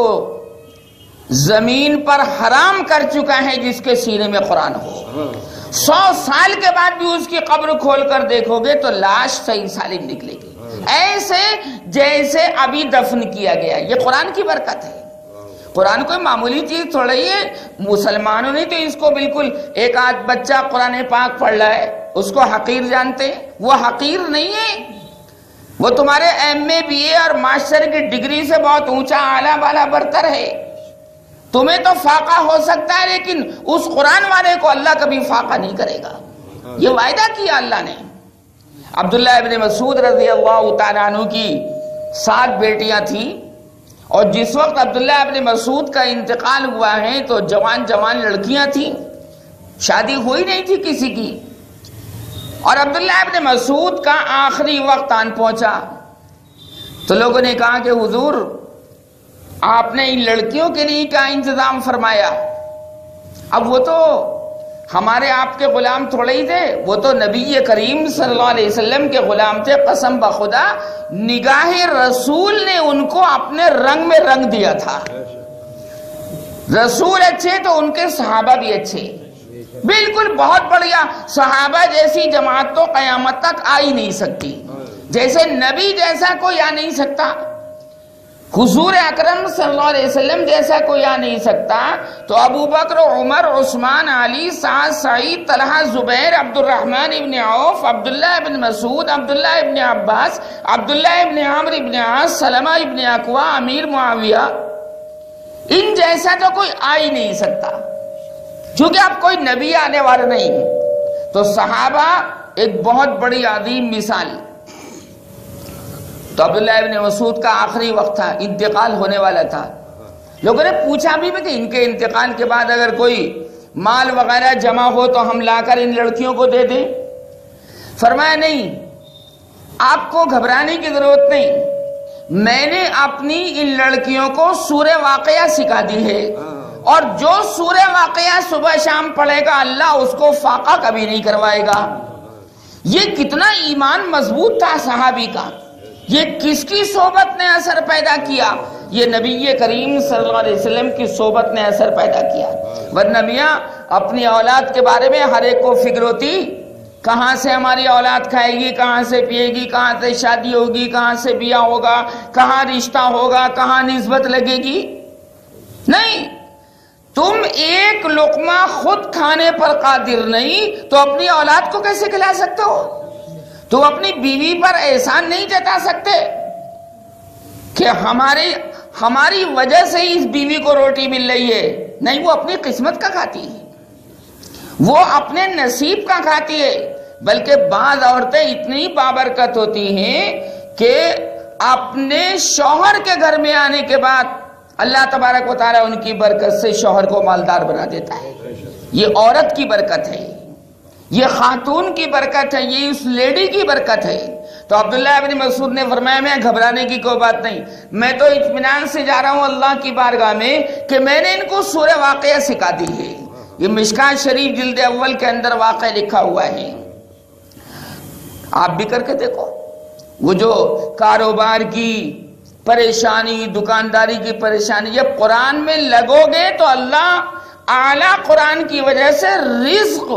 Speaker 1: زمین پر حرام کر چکا ہے جس کے سینے میں قرآن ہو. 100 سال کے بعد بھی اس کی قبر کھول کر دیکھو گے تو لاش صحیح سالم نکلے گی، ایسے جیسے ابھی دفن کیا گیا. یہ قرآن کی برکت ہے. قرآن کوئی معمولی چیز تھوڑا ہی ہے. مسلمانوں نے تو اس کو بالکل ایک آدھ بچہ قرآن پاک پڑھ رہا ہے اس کو حقیر جانتے ہیں. وہ حقیر نہیں ہے، وہ تمہارے MA BA اور ماسٹر کی ڈگری سے بہت اونچا اعلیٰ بالا برتر ہے. تمہیں تو فاقہ ہو سکتا ہے لیکن اس قرآن والے کو اللہ کبھی فاقہ نہیں کرے گا. یہ وعدہ کیا اللہ نے. عبداللہ ابن مسعود رضی اللہ تعالیٰ عنہ کی 7 بیٹیاں تھیں اور جس وقت عبداللہ ابن مسعود کا انتقال ہوا ہے تو جوان لڑکیاں تھیں. شادی ہوئی نہیں تھی کسی کی، اور عبداللہ ابن مسعود کا آخری وقت آن پہنچا تو لوگوں نے کہا کہ حضور آپ نے ان لڑکیوں کے لیے کیا انتظام فرمایا؟ اب وہ تو ہمارے آپ کے غلام تھوڑے ہی تھے، وہ تو نبی کریم صلی اللہ علیہ وسلم کے غلام تھے، قسم بخدا نگاہ رسول نے ان کو اپنے رنگ میں رنگ دیا تھا۔ رسول اچھے تو ان کے صحابہ بھی اچھے، بالکل بہت بڑھیا، صحابہ جیسی جماعت تو قیامت تک آ ہی نہیں سکتی، جیسے نبی جیسا کوئی آ نہیں سکتا، حضور اکرم صلی اللہ علیہ وسلم جیسا کوئی آ نہیں سکتا، تو ابو بکر، عمر، عثمان، علی، سعد، سعید، طلحہ، زبیر، عبد الرحمن ابن عوف، عبداللہ ابن مسعود، عبداللہ ابن عباس، عبداللہ ابن عمرو ابن عاص، سلمہ ابن اکوع، امیر معاویہ، ان جیسا تو کوئی آ ہی نہیں سکتا، کیونکہ اب کوئی نبی آنے والا نہیں ہے۔ تو صحابہ ایک بہت بڑی عظیم مثال۔ تو عبداللہ ابن مسعود کا آخری وقت تھا، انتقال ہونے والا تھا۔ لوگوں نے پوچھا بھی کہ ان کے انتقال کے بعد اگر کوئی مال وغیرہ جمع ہو تو ہم لا کر ان لڑکیوں کو دے دیں؟ فرمایا نہیں، آپ کو گھبرانے کی ضرورت نہیں، میں نے اپنی ان لڑکیوں کو سورہ واقعہ سکھا دی ہے، اور جو سورہ واقعہ صبح شام پڑھے گا اللہ اس کو فاقہ کبھی نہیں کروائے گا۔ یہ کتنا ایمان مضبوط تھا صحابی کا، یہ کس کی صحبت نے اثر پیدا کیا؟ یہ نبی کریم صلی اللہ علیہ وسلم کی صحبت نے اثر پیدا کیا۔ ورنہ میاں اپنی اولاد کے بارے میں ہر ایک کو فکر ہوتی، کہاں سے ہماری اولاد کھائے گی، کہاں سے پیے گی، کہاں سے شادی ہوگی، کہاں سے بیاہ ہوگا، کہاں رشتہ ہوگا، کہاں نسبت لگے گی۔ نہیں، تم ایک لقمہ خود کھانے پر قادر نہیں تو اپنی اولاد کو کیسے کھلا سکتے ہو؟ تو اپنی بیوی پر احسان نہیں جتا سکتے کہ ہماری وجہ سے ہی اس بیوی کو روٹی مل رہی ہے؟ نہیں، وہ اپنی قسمت کا کھاتی ہے، وہ اپنے نصیب کا کھاتی ہے۔ بلکہ بعض عورتیں اتنی بابرکت ہوتی ہیں کہ اپنے شوہر کے گھر میں آنے کے بعد اللہ تبارک و تعالیٰ ان کی برکت سے شوہر کو مالدار بنا دیتا ہے۔ یہ عورت کی برکت ہے، یہ خاتون کی برکت ہے، یہ اس لیڈی کی برکت ہے۔ تو عبداللہ ابن مسعود نے فرمایا میں گھبرانے کی کوئی بات نہیں، میں تو اطمینان سے جا رہا ہوں اللہ کی بارگاہ میں کہ میں نے ان کو سورہ واقعہ سکھا دی ہے۔ یہ مشکات شریف جلد اول کے اندر واقعہ لکھا ہوا ہے، آپ بھی کر کے دیکھو۔ وہ جو کاروبار کی پریشانی، دکانداری کی پریشانی، یہ قرآن میں لگو گے تو اللہ اعلیٰ قرآن کی وجہ سے رزق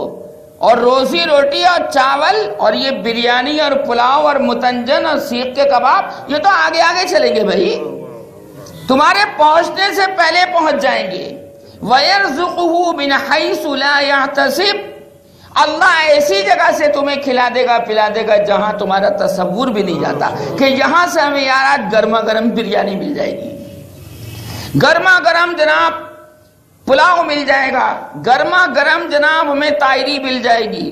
Speaker 1: اور روزی روٹی اور چاول اور یہ بریانی اور پلاؤ اور متنجن اور سیخ کے کباب، یہ تو آگے آگے چلیں گے بھائی، تمہارے پہنچنے سے پہلے پہنچ جائیں گے۔ وَيَرْزُقُهُ مِنْ حَيْثُ لَا يَحْتَسِبُ، اللہ ایسی جگہ سے تمہیں کھلا دے گا پلا دے گا جہاں تمہارا تصور بھی نہیں جاتا کہ یہاں سے ہمیں یار آج گرما گرم بریانی مل جائے گی، گرما گرم جناب پلاؤ مل جائے گا، گرما گرم جناب ہمیں تائری مل جائے گی،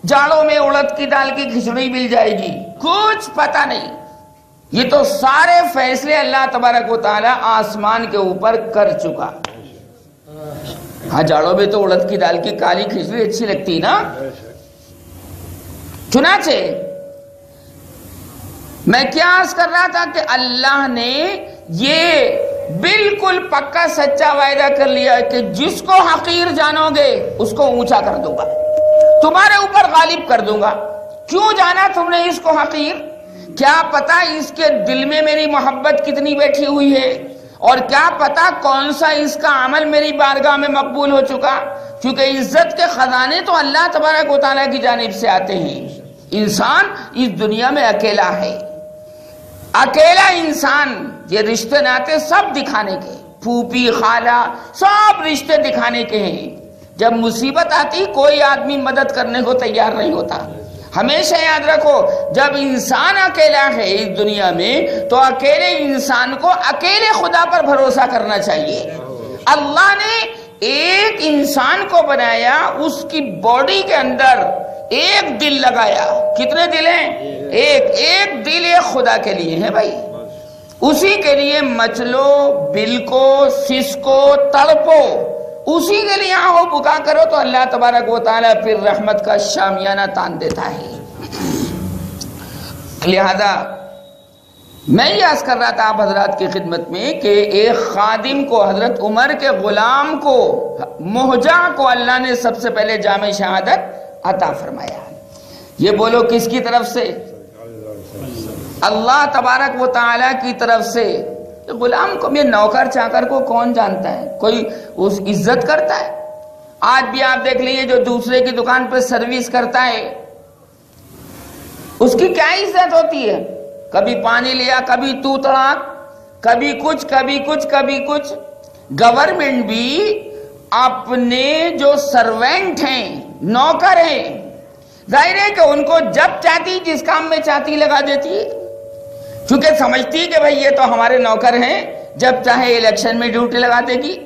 Speaker 1: جاڑوں میں اڑد کی دال کی کھچڑی مل جائے گی، کچھ پتہ نہیں۔ یہ تو سارے فیصلے اللہ تبارک و تعالی آسمان کے اوپر کر چکا۔ ہاں جاڑوں میں تو اڑد کی دال کی کالی کھچڑی اچھی لگتی نا۔ چنانچہ میں کیا عرض کر رہا تھا کہ اللہ نے یہ بالکل پکا سچا وعدہ کر لیا کہ جس کو حقیر جانو گے اس کو اونچا کر دوں گا، تمہارے اوپر غالب کر دوں گا۔ کیوں جانا تم نے اس کو حقیر؟ کیا پتا اس کے دل میں میری محبت کتنی بیٹھی ہوئی ہے، اور کیا پتا کون سا اس کا عمل میری بارگاہ میں مقبول ہو چکا، کیونکہ عزت کے خزانے تو اللہ تبارک و تعالیٰ کی جانب سے آتے ہیں۔ انسان اس دنیا میں اکیلا ہے، اکیلا انسان، یہ رشتے ناتے سب دکھانے کے، پھوپھی خالہ سب رشتے دکھانے کے ہیں۔ جب مصیبت آتی کوئی آدمی مدد کرنے کو تیار نہیں ہوتا۔ ہمیشہ یاد رکھو جب انسان اکیلا ہے اس دنیا میں تو اکیلے انسان کو اکیلے خدا پر بھروسہ کرنا چاہیے۔ اللہ نے ایک انسان کو بنایا، اس کی باڈی کے اندر ایک دل لگایا۔ کتنے دل ہیں؟ ایک دل ایک خدا کے لیے ہے بھائی، اسی کے لیے مچلو، بلکو، سسکو، تڑپو، اسی کے لیے آہو بکا کرو تو اللہ تبارک و تعالیٰ پھر رحمت کا شامیانہ تان دیتا ہے۔ لہذا میں یہ عرض کر رہا تھا آپ حضرات کی خدمت میں کہ ایک خادم کو، حضرت عمر کے غلام کو، مہجا کو اللہ نے سب سے پہلے جامع شہادت عطا فرمایا۔ یہ بولو کس کی طرف سے؟ اللہ تبارک و تعالیٰ کی طرف سے۔ غلام کو، یہ نوکر چاکر کو کون جانتا ہے؟ کوئی اس عزت کرتا ہے؟ آج بھی آپ دیکھ لیجئے جو دوسرے کی دکان پہ سروس کرتا ہے اس کی کیا عزت ہوتی ہے؟ کبھی پانی لیا، کبھی تو تڑاک، کبھی کچھ کبھی کچھ کبھی کچھ۔ گورنمنٹ بھی اپنے جو سروینٹ ہیں، نوکر ہیں، ظاہر ہے کہ ان کو جب چاہتی جس کام میں چاہتی لگا دیتی ہے، چونکہ سمجھتی کہ بھئی یہ تو ہمارے نوکر ہیں، جب چاہے الیکشن میں ڈیوٹی لگا دے گی،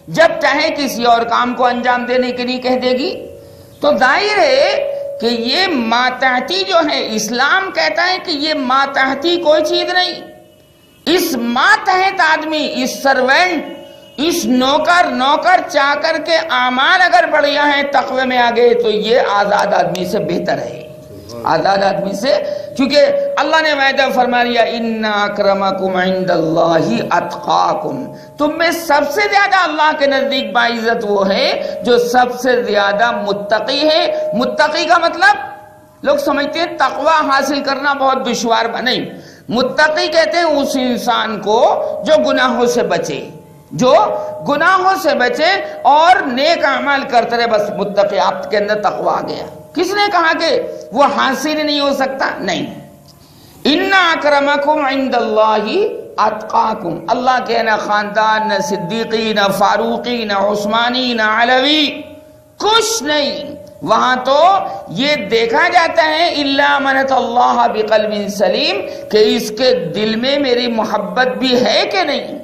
Speaker 1: جب چاہے کسی اور کام کو انجام دینے کے لیے کہہ دے گی۔ تو ظاہر ہے کہ یہ ماتحتی جو ہے، اسلام کہتا ہے کہ یہ ماتحتی کوئی چیز نہیں۔ اس ماتحت آدمی، اس سروینٹ، اس نوکر چاکر کے اعمال اگر بڑھیا ہیں، تقوی میں آگے، تو یہ آزاد آدمی سے بہتر ہے، آزاد آدمی سے۔ کیونکہ اللہ نے وعدہ فرما لیا ان اکرمکم عند اللہ اتقاکم، تم میں سب سے زیادہ اللہ کے نزدیک باعزت وہ ہے جو سب سے زیادہ متقی ہے۔ متقی کا مطلب لوگ سمجھتے ہیں تقوی حاصل کرنا بہت دشوار، نہیں، متقی کہتے ہیں اس انسان کو جو گناہوں سے بچے، جو گناہوں سے بچے اور نیک اعمال کرتے رہے، بس متقی، آپ کے اندر تقوی آ گیا۔ کس نے کہا کہ وہ حاصل نہیں ہو سکتا؟ نہیں، ان اکرمکم عند اللہ اتقاکم، اللہ کے نہ خاندان، نہ صدیقی، نہ فاروقی، نہ عثمانی، نہ علوی، کچھ نہیں۔ وہاں تو یہ دیکھا جاتا ہے الا من اتى اللہ بقلب سلیم، کہ اس کے دل میں میری محبت بھی ہے کہ نہیں،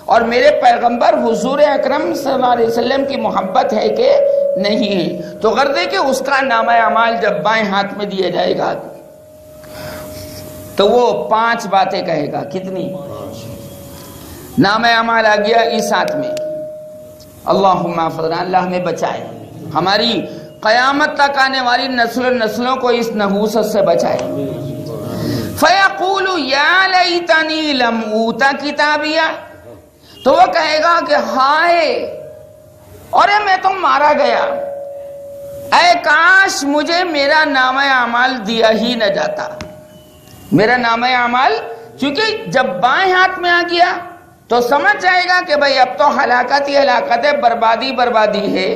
Speaker 1: اور میرے پیغمبر حضور اکرم صلی اللہ علیہ وسلم کی محبت ہے کہ نہیں ہے۔ تو غرض ہے کہ اس کا نامہ اعمال جب بائیں ہاتھ میں دیا جائے گا تو وہ 5 باتیں کہے گا۔ کتنی؟ نامہ اعمال آ گیا اس ہاتھ میں، اللہم احفظنا، اللہ ہمیں بچائے، ہماری قیامت تک آنے والی نسلوں کو اس نحوست سے بچائے۔ فَيَقُولُ يَا لَيْتَنِي لَمْ أُوتَ كِتَابِيَهْ، تو وہ کہے گا کہ ہائے، اور میں تو مارا گیا، اے کاش مجھے میرا نامہ اعمال دیا ہی نہ جاتا۔ میرا نامہ اعمال چونکہ جب بائیں ہاتھ میں آ گیا تو سمجھ جائے گا کہ بھئی اب تو ہلاکت ہی ہلاکت ہے، بربادی بربادی ہے،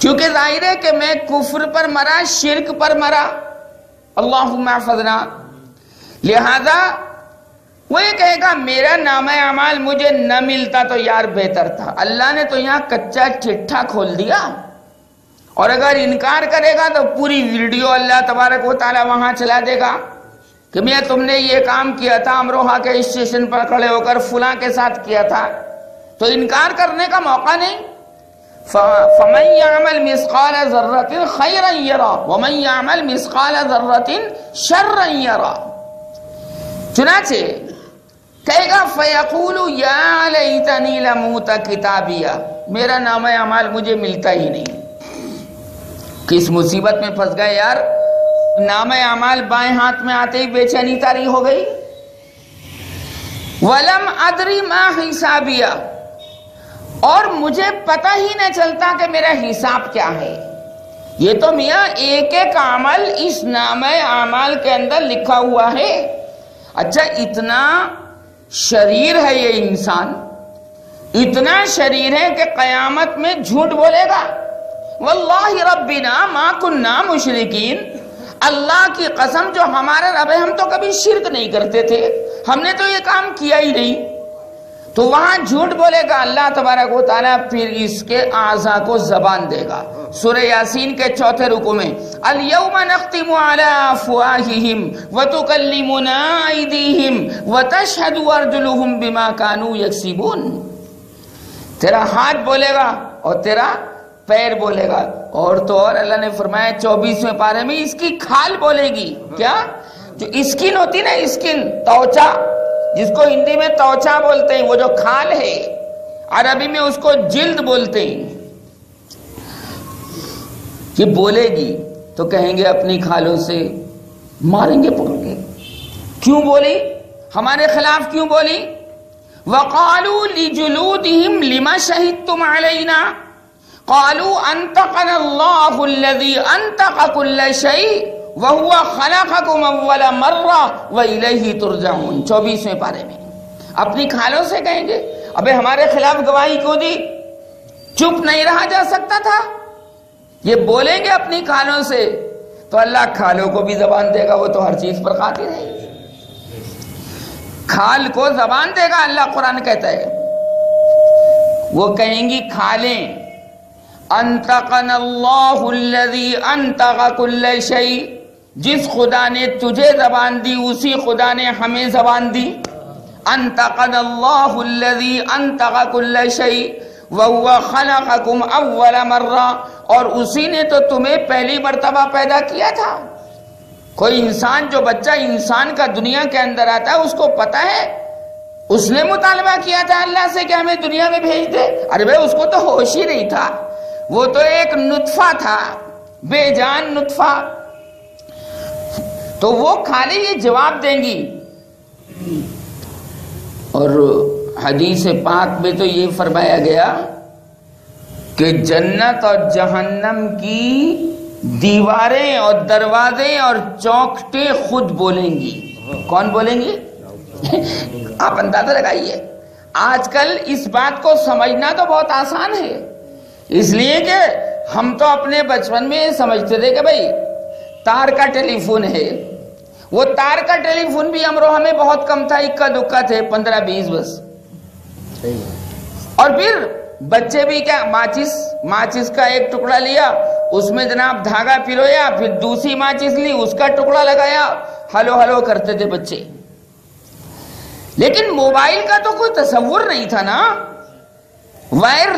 Speaker 1: کیونکہ ظاہر ہے کہ میں کفر پر مرا، شرک پر مرا، اللہم احفظنا۔ لہذا وہ یہ کہے گا میرا نامہ اعمال مجھے نہ ملتا تو یار بہتر تھا، اللہ نے تو یہاں کچا چٹھا کھول دیا، اور اگر انکار کرے گا تو پوری ویڈیو اللہ تبارک و تعالی وہاں چلا دے گا کہ میں تم نے یہ کام کیا تھا، امروہہ کے اسٹیشن پر کھڑے ہو کر فلاں کے ساتھ کیا تھا، تو انکار کرنے کا موقع نہیں۔ فَمَنْ يَعْمَلْ مِثْقَالَ ذَرَّةٍ خَيْرًا يَرَى وَمَنْ يَعْمَلْ مِثْقَالَ ذَرَّةٍ شَرًّا يَرَى۔ چنانچہ کہے گا فَيَقُولُ يَا لَيْتَنِي لَمْ أُوتَ كِتَابِيَهْ، میرا نامہ اعمال مجھے ملتا ہی نہیں۔ کس مصیبت میں پھنس گئے یار، نامہ اعمال بائیں ہاتھ میں آتے ہی بے چینی طاری ہو گئی۔ وَلَمْ أَدْرِ مَا حِسَابِيَهْ، اور مجھے پتہ ہی نہ چلتا کہ میرا حساب کیا ہے۔ یہ تو میاں ایک ایک عمل اس نامہ اعمال کے اندر لکھا ہوا ہے۔ اچھا، اتنا شریر ہے یہ انسان، اتنا شریر ہے کہ قیامت میں جھوٹ بولے گا، واللہ ربنا ما کننا مشرکین، اللہ کی قسم جو ہمارا رب ہے ہم تو کبھی شرک نہیں کرتے تھے، ہم نے تو یہ کام کیا ہی نہیں۔ تو وہاں جھوٹ بولے گا، اللہ تبارک و تعالیٰ پھر اس کے اعضاء کو زبان دے گا۔ سورہ یاسین کے 4 رکوع میں الَّيَوْمَ نَخْتِمُ عَلَىٰ أَفْوَاهِهِمْ وَتُكَلِّمُنَا أَيْدِيهِمْ وَتَشْهَدُ أَرْجُلُهُمْ بِمَا كَانُوا يَكْسِبُونَ، تیرا ہاتھ بولے گا اور تیرا پیر بولے گا، اور تو اور اللہ نے فرمایا 24ویں پارے میں اس کی کھال بولے گی۔ کیا؟ جو اسکن ہوتی نا، اسکن، توچا، جس کو ہندی میں توچا بولتے ہیں، وہ جو کھال ہے، عربی میں اس کو جلد بولتے ہیں، کہ بولے گی تو کہیں گے اپنی کھالوں سے ماریں گے پکڑ کے، کیوں بولی، ہمارے خلاف کیوں بولی؟ وَقَالُوا لِجُلُودِهِمْ لِمَ شَهِدْتُمْ عَلَيْنَا قَالُوا أَنْطَقَنَا اللَّهُ الَّذِي أَنْطَقَ كُلَّ شَيْءٍ وَهُوَ خَلَقَكُمْ أَوَّلَ مَرَّةٍ وَإِلَيْهِ تُرْجَعُونَ 24ویں پارے میں اپنی کھالوں سے کہیں گے ابے ہمارے خلاف گواہی کیوں دی، چپ نہیں رہا جا سکتا تھا، یہ بولیں گے اپنی کھالوں سے تو اللہ کھالوں کو بھی زبان دے گا، وہ تو ہر چیز پر قادر ہے، کھال کو زبان دے گا، اللہ قرآن کہتا ہے، وہ کہیں گی کھالیں، انطقنا اللہ الذی انطق کل شیء، جس خدا نے تجھے زبان دی اسی خدا نے ہمیں زبان دی، انطقنا اللہ الذی انطق کل شیء وَهُوَ خَلَقَكُمْ أَوَّلَ مَرَّةٍ، اور اسی نے تو تمہیں پہلی مرتبہ پیدا کیا تھا۔ کوئی انسان، جو بچہ انسان کا دنیا کے اندر آتا ہے، اس کو پتا ہے، اس نے مطالبہ کیا تھا اللہ سے کہ ہمیں دنیا میں بھیج دے، ارے بھائی اس کو تو ہوش ہی نہیں تھا، وہ تو ایک نطفہ تھا، بے جان نطفہ، تو وہ کھالے یہ جواب دیں گی۔ اور حدیث پاک میں تو یہ فرمایا گیا کہ جنت اور جہنم کی دیواریں اور دروازے اور چوکھٹیں خود بولیں گی۔ کون بولیں گی؟ آپ اندازہ لگائیے، آج کل اس بات کو سمجھنا تو بہت آسان ہے، اس لیے کہ ہم تو اپنے بچپن میں سمجھتے تھے کہ بھائی تار کا ٹیلی فون ہے، وہ تار کا ٹیلی فون بھی امرو ہمیں بہت کم تھا، اکا دکا تھے 15-20 بس، اور پھر بچے بھی کیا، ماچس کا ایک ٹکڑا لیا، اس میں جناب دھاگا پرویا، پھر دوسری ماچس لی، اس کا ٹکڑا لگایا، ہلو ہلو کرتے تھے بچے۔ لیکن موبائل کا تو کوئی تصور نہیں تھا نا، وائر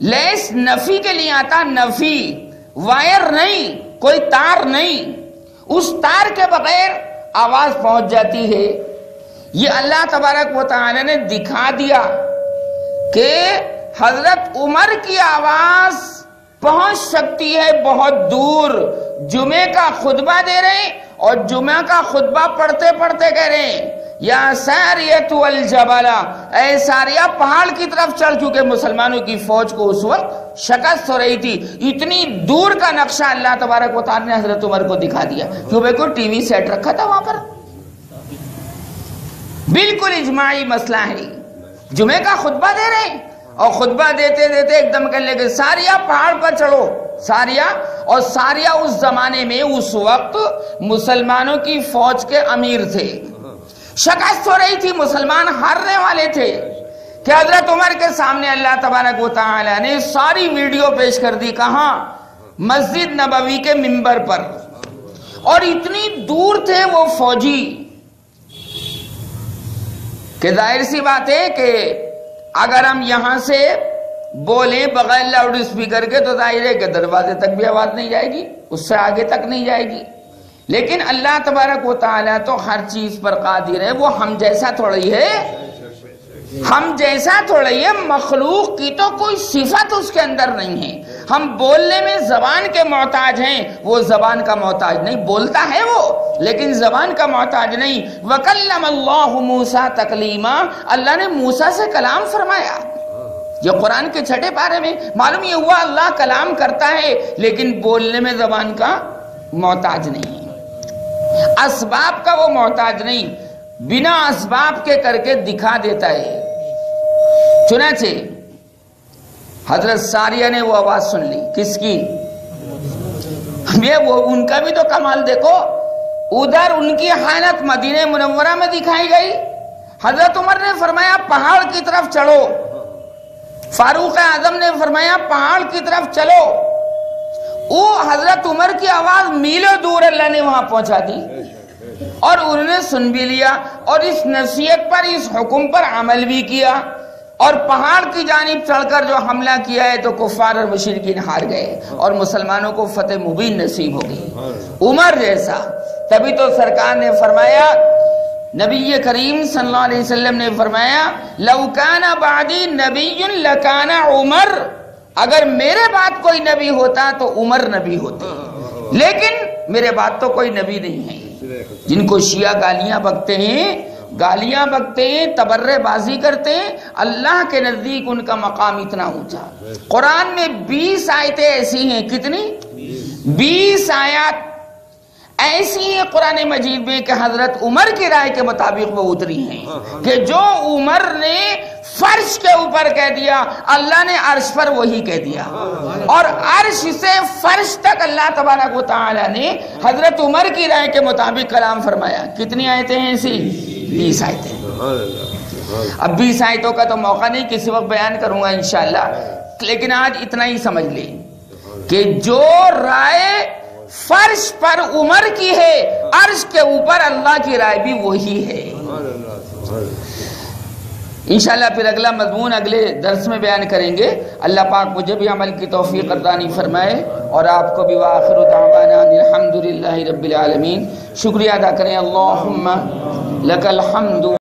Speaker 1: لیس نفی کے لیے آتا، نفی، وائر نہیں، کوئی تار نہیں، اس تار کے بغیر آواز پہنچ جاتی ہے۔ یہ اللہ تبارک و تعالی نے دکھا دیا کہ حضرت عمر کی آواز پہنچ سکتی ہے بہت دور، جمعے کا خطبہ دے رہے ہیں اور جمعہ کا خطبہ پڑھتے پڑھتے کہہ رہے ہیں یا ساریۃ الجبل، اے ساریہ پہاڑ کی طرف چل، کیونکہ مسلمانوں کی فوج کو اس وقت شکست ہو رہی تھی، اتنی دور کا نقشہ اللہ تبارک و تعالی نے حضرت عمر کو دکھا دیا، کیونکہ کوئی ٹی وی سیٹ رکھا تھا وہاں پر، بالکل اجماعی مسئلہ ہے، جمعے کا خطبہ دے رہے ہیں اور خطبہ دیتے دیتے ایک دم کہنے لگے ساریہ پہاڑ پر چڑھو، ساریہ، اور ساریہ اس زمانے میں اس وقت مسلمانوں کی فوج کے امیر تھے، شکست ہو رہی تھی، مسلمان ہارنے والے تھے، کہ حضرت عمر کے سامنے اللہ تبارک و تعالی نے ساری ویڈیو پیش کر دی، کہاں؟ مسجد نبوی کے منبر پر، اور اتنی دور تھے وہ فوجی کہ ظاہر سی بات ہے کہ اگر ہم یہاں سے بولیں بغیر لاؤڈ اسپیکر کے تو ظاہر ہے کہ دروازے تک بھی آواز نہیں جائے گی، اس سے آگے تک نہیں جائے گی، لیکن اللہ تبارک و تعالیٰ تو ہر چیز پر قادر ہے، وہ ہم جیسا تھوڑی ہے، ہم جیسا تھوڑی ہے، مخلوق کی تو کوئی صفت اس کے اندر نہیں ہے، ہم بولنے میں زبان کے محتاج ہیں، وہ زبان کا محتاج نہیں، بولتا ہے وہ لیکن زبان کا محتاج نہیں۔ وَكَلَّمَ اللَّهُ مُوسَىٰ تَكْلِيمًا، اللہ نے موسیٰ سے کلام فرمایا، یہ قرآن کے 6 پارے میں معلوم یہ ہوا اللہ کلام کرتا ہے لیکن بولنے میں زبان کا محتاج نہیں ہے، اسباب کا وہ محتاج نہیں، بنا اسباب کے کر کے دکھا دیتا ہے۔ چنانچہ حضرت ساریہ نے وہ آواز سن لی، کس کی؟ وہ ان کا بھی تو کمال دیکھو، ادھر ان کی حالت مدینہ منورہ میں دکھائی گئی، حضرت عمر نے فرمایا پہاڑ کی طرف چڑھو، فاروق اعظم نے فرمایا پہاڑ کی طرف چلو، وہ حضرت عمر کی آواز میلوں دور اللہ نے وہاں پہنچا دی، اور انہوں نے سن بھی لیا، اور اس نصیحت پر، اس حکم پر عمل بھی کیا، اور پہاڑ کی جانب چڑھ کر جو حملہ کیا ہے تو کفار اور مشرکین ہار گئے اور مسلمانوں کو فتح مبین نصیب ہو گئی، عمر جیسا۔ تبھی تو سرکار نے فرمایا نبی کریم صلی اللہ علیہ وسلم نے فرمایا لو کان بعدی نبی لکان عمر، اگر میرے بعد کوئی نبی ہوتا تو عمر نبی ہوتے، لیکن میرے بعد تو کوئی نبی نہیں ہے۔ جن کو شیعہ گالیاں بکتے ہیں، تبرہ بازی کرتے ہیں، اللہ کے نزدیک ان کا مقام اتنا اونچا۔ قرآن میں 20 آیتیں ایسی ہیں، کتنی؟ 20 آیات ایسی ہیں قرآن مجید میں کہ حضرت عمر کی رائے کے مطابق وہ اتری ہیں کہ جو عمر نے فرش کے اوپر کہہ دیا اللہ نے عرش پر وہی کہہ دیا، اور عرش سے فرش تک اللہ تبارک و تعالی نے حضرت عمر کی رائے کے مطابق کلام فرمایا۔ کتنی آیتیں ہیں ایسی؟ 20 آیتیں۔ اب 20 آیتوں کا تو موقع نہیں، کسی وقت بیان کروں گا انشاءاللہ، لیکن آج اتنا ہی سمجھ لیں کہ جو رائے فرش پر عمر کی ہے، عرش کے اوپر اللہ کی رائے بھی وہی ہے۔ انشاءاللہ پھر اگلا مضمون اگلے درس میں بیان کریں گے۔ اللہ پاک مجھے بھی عمل کی توفیق عطا فرمائے اور آپ کو بھی۔ وآخر دعوانا الحمدللہ رب العالمین۔ شکریہ ادا کریں۔ اللہم لک الحمد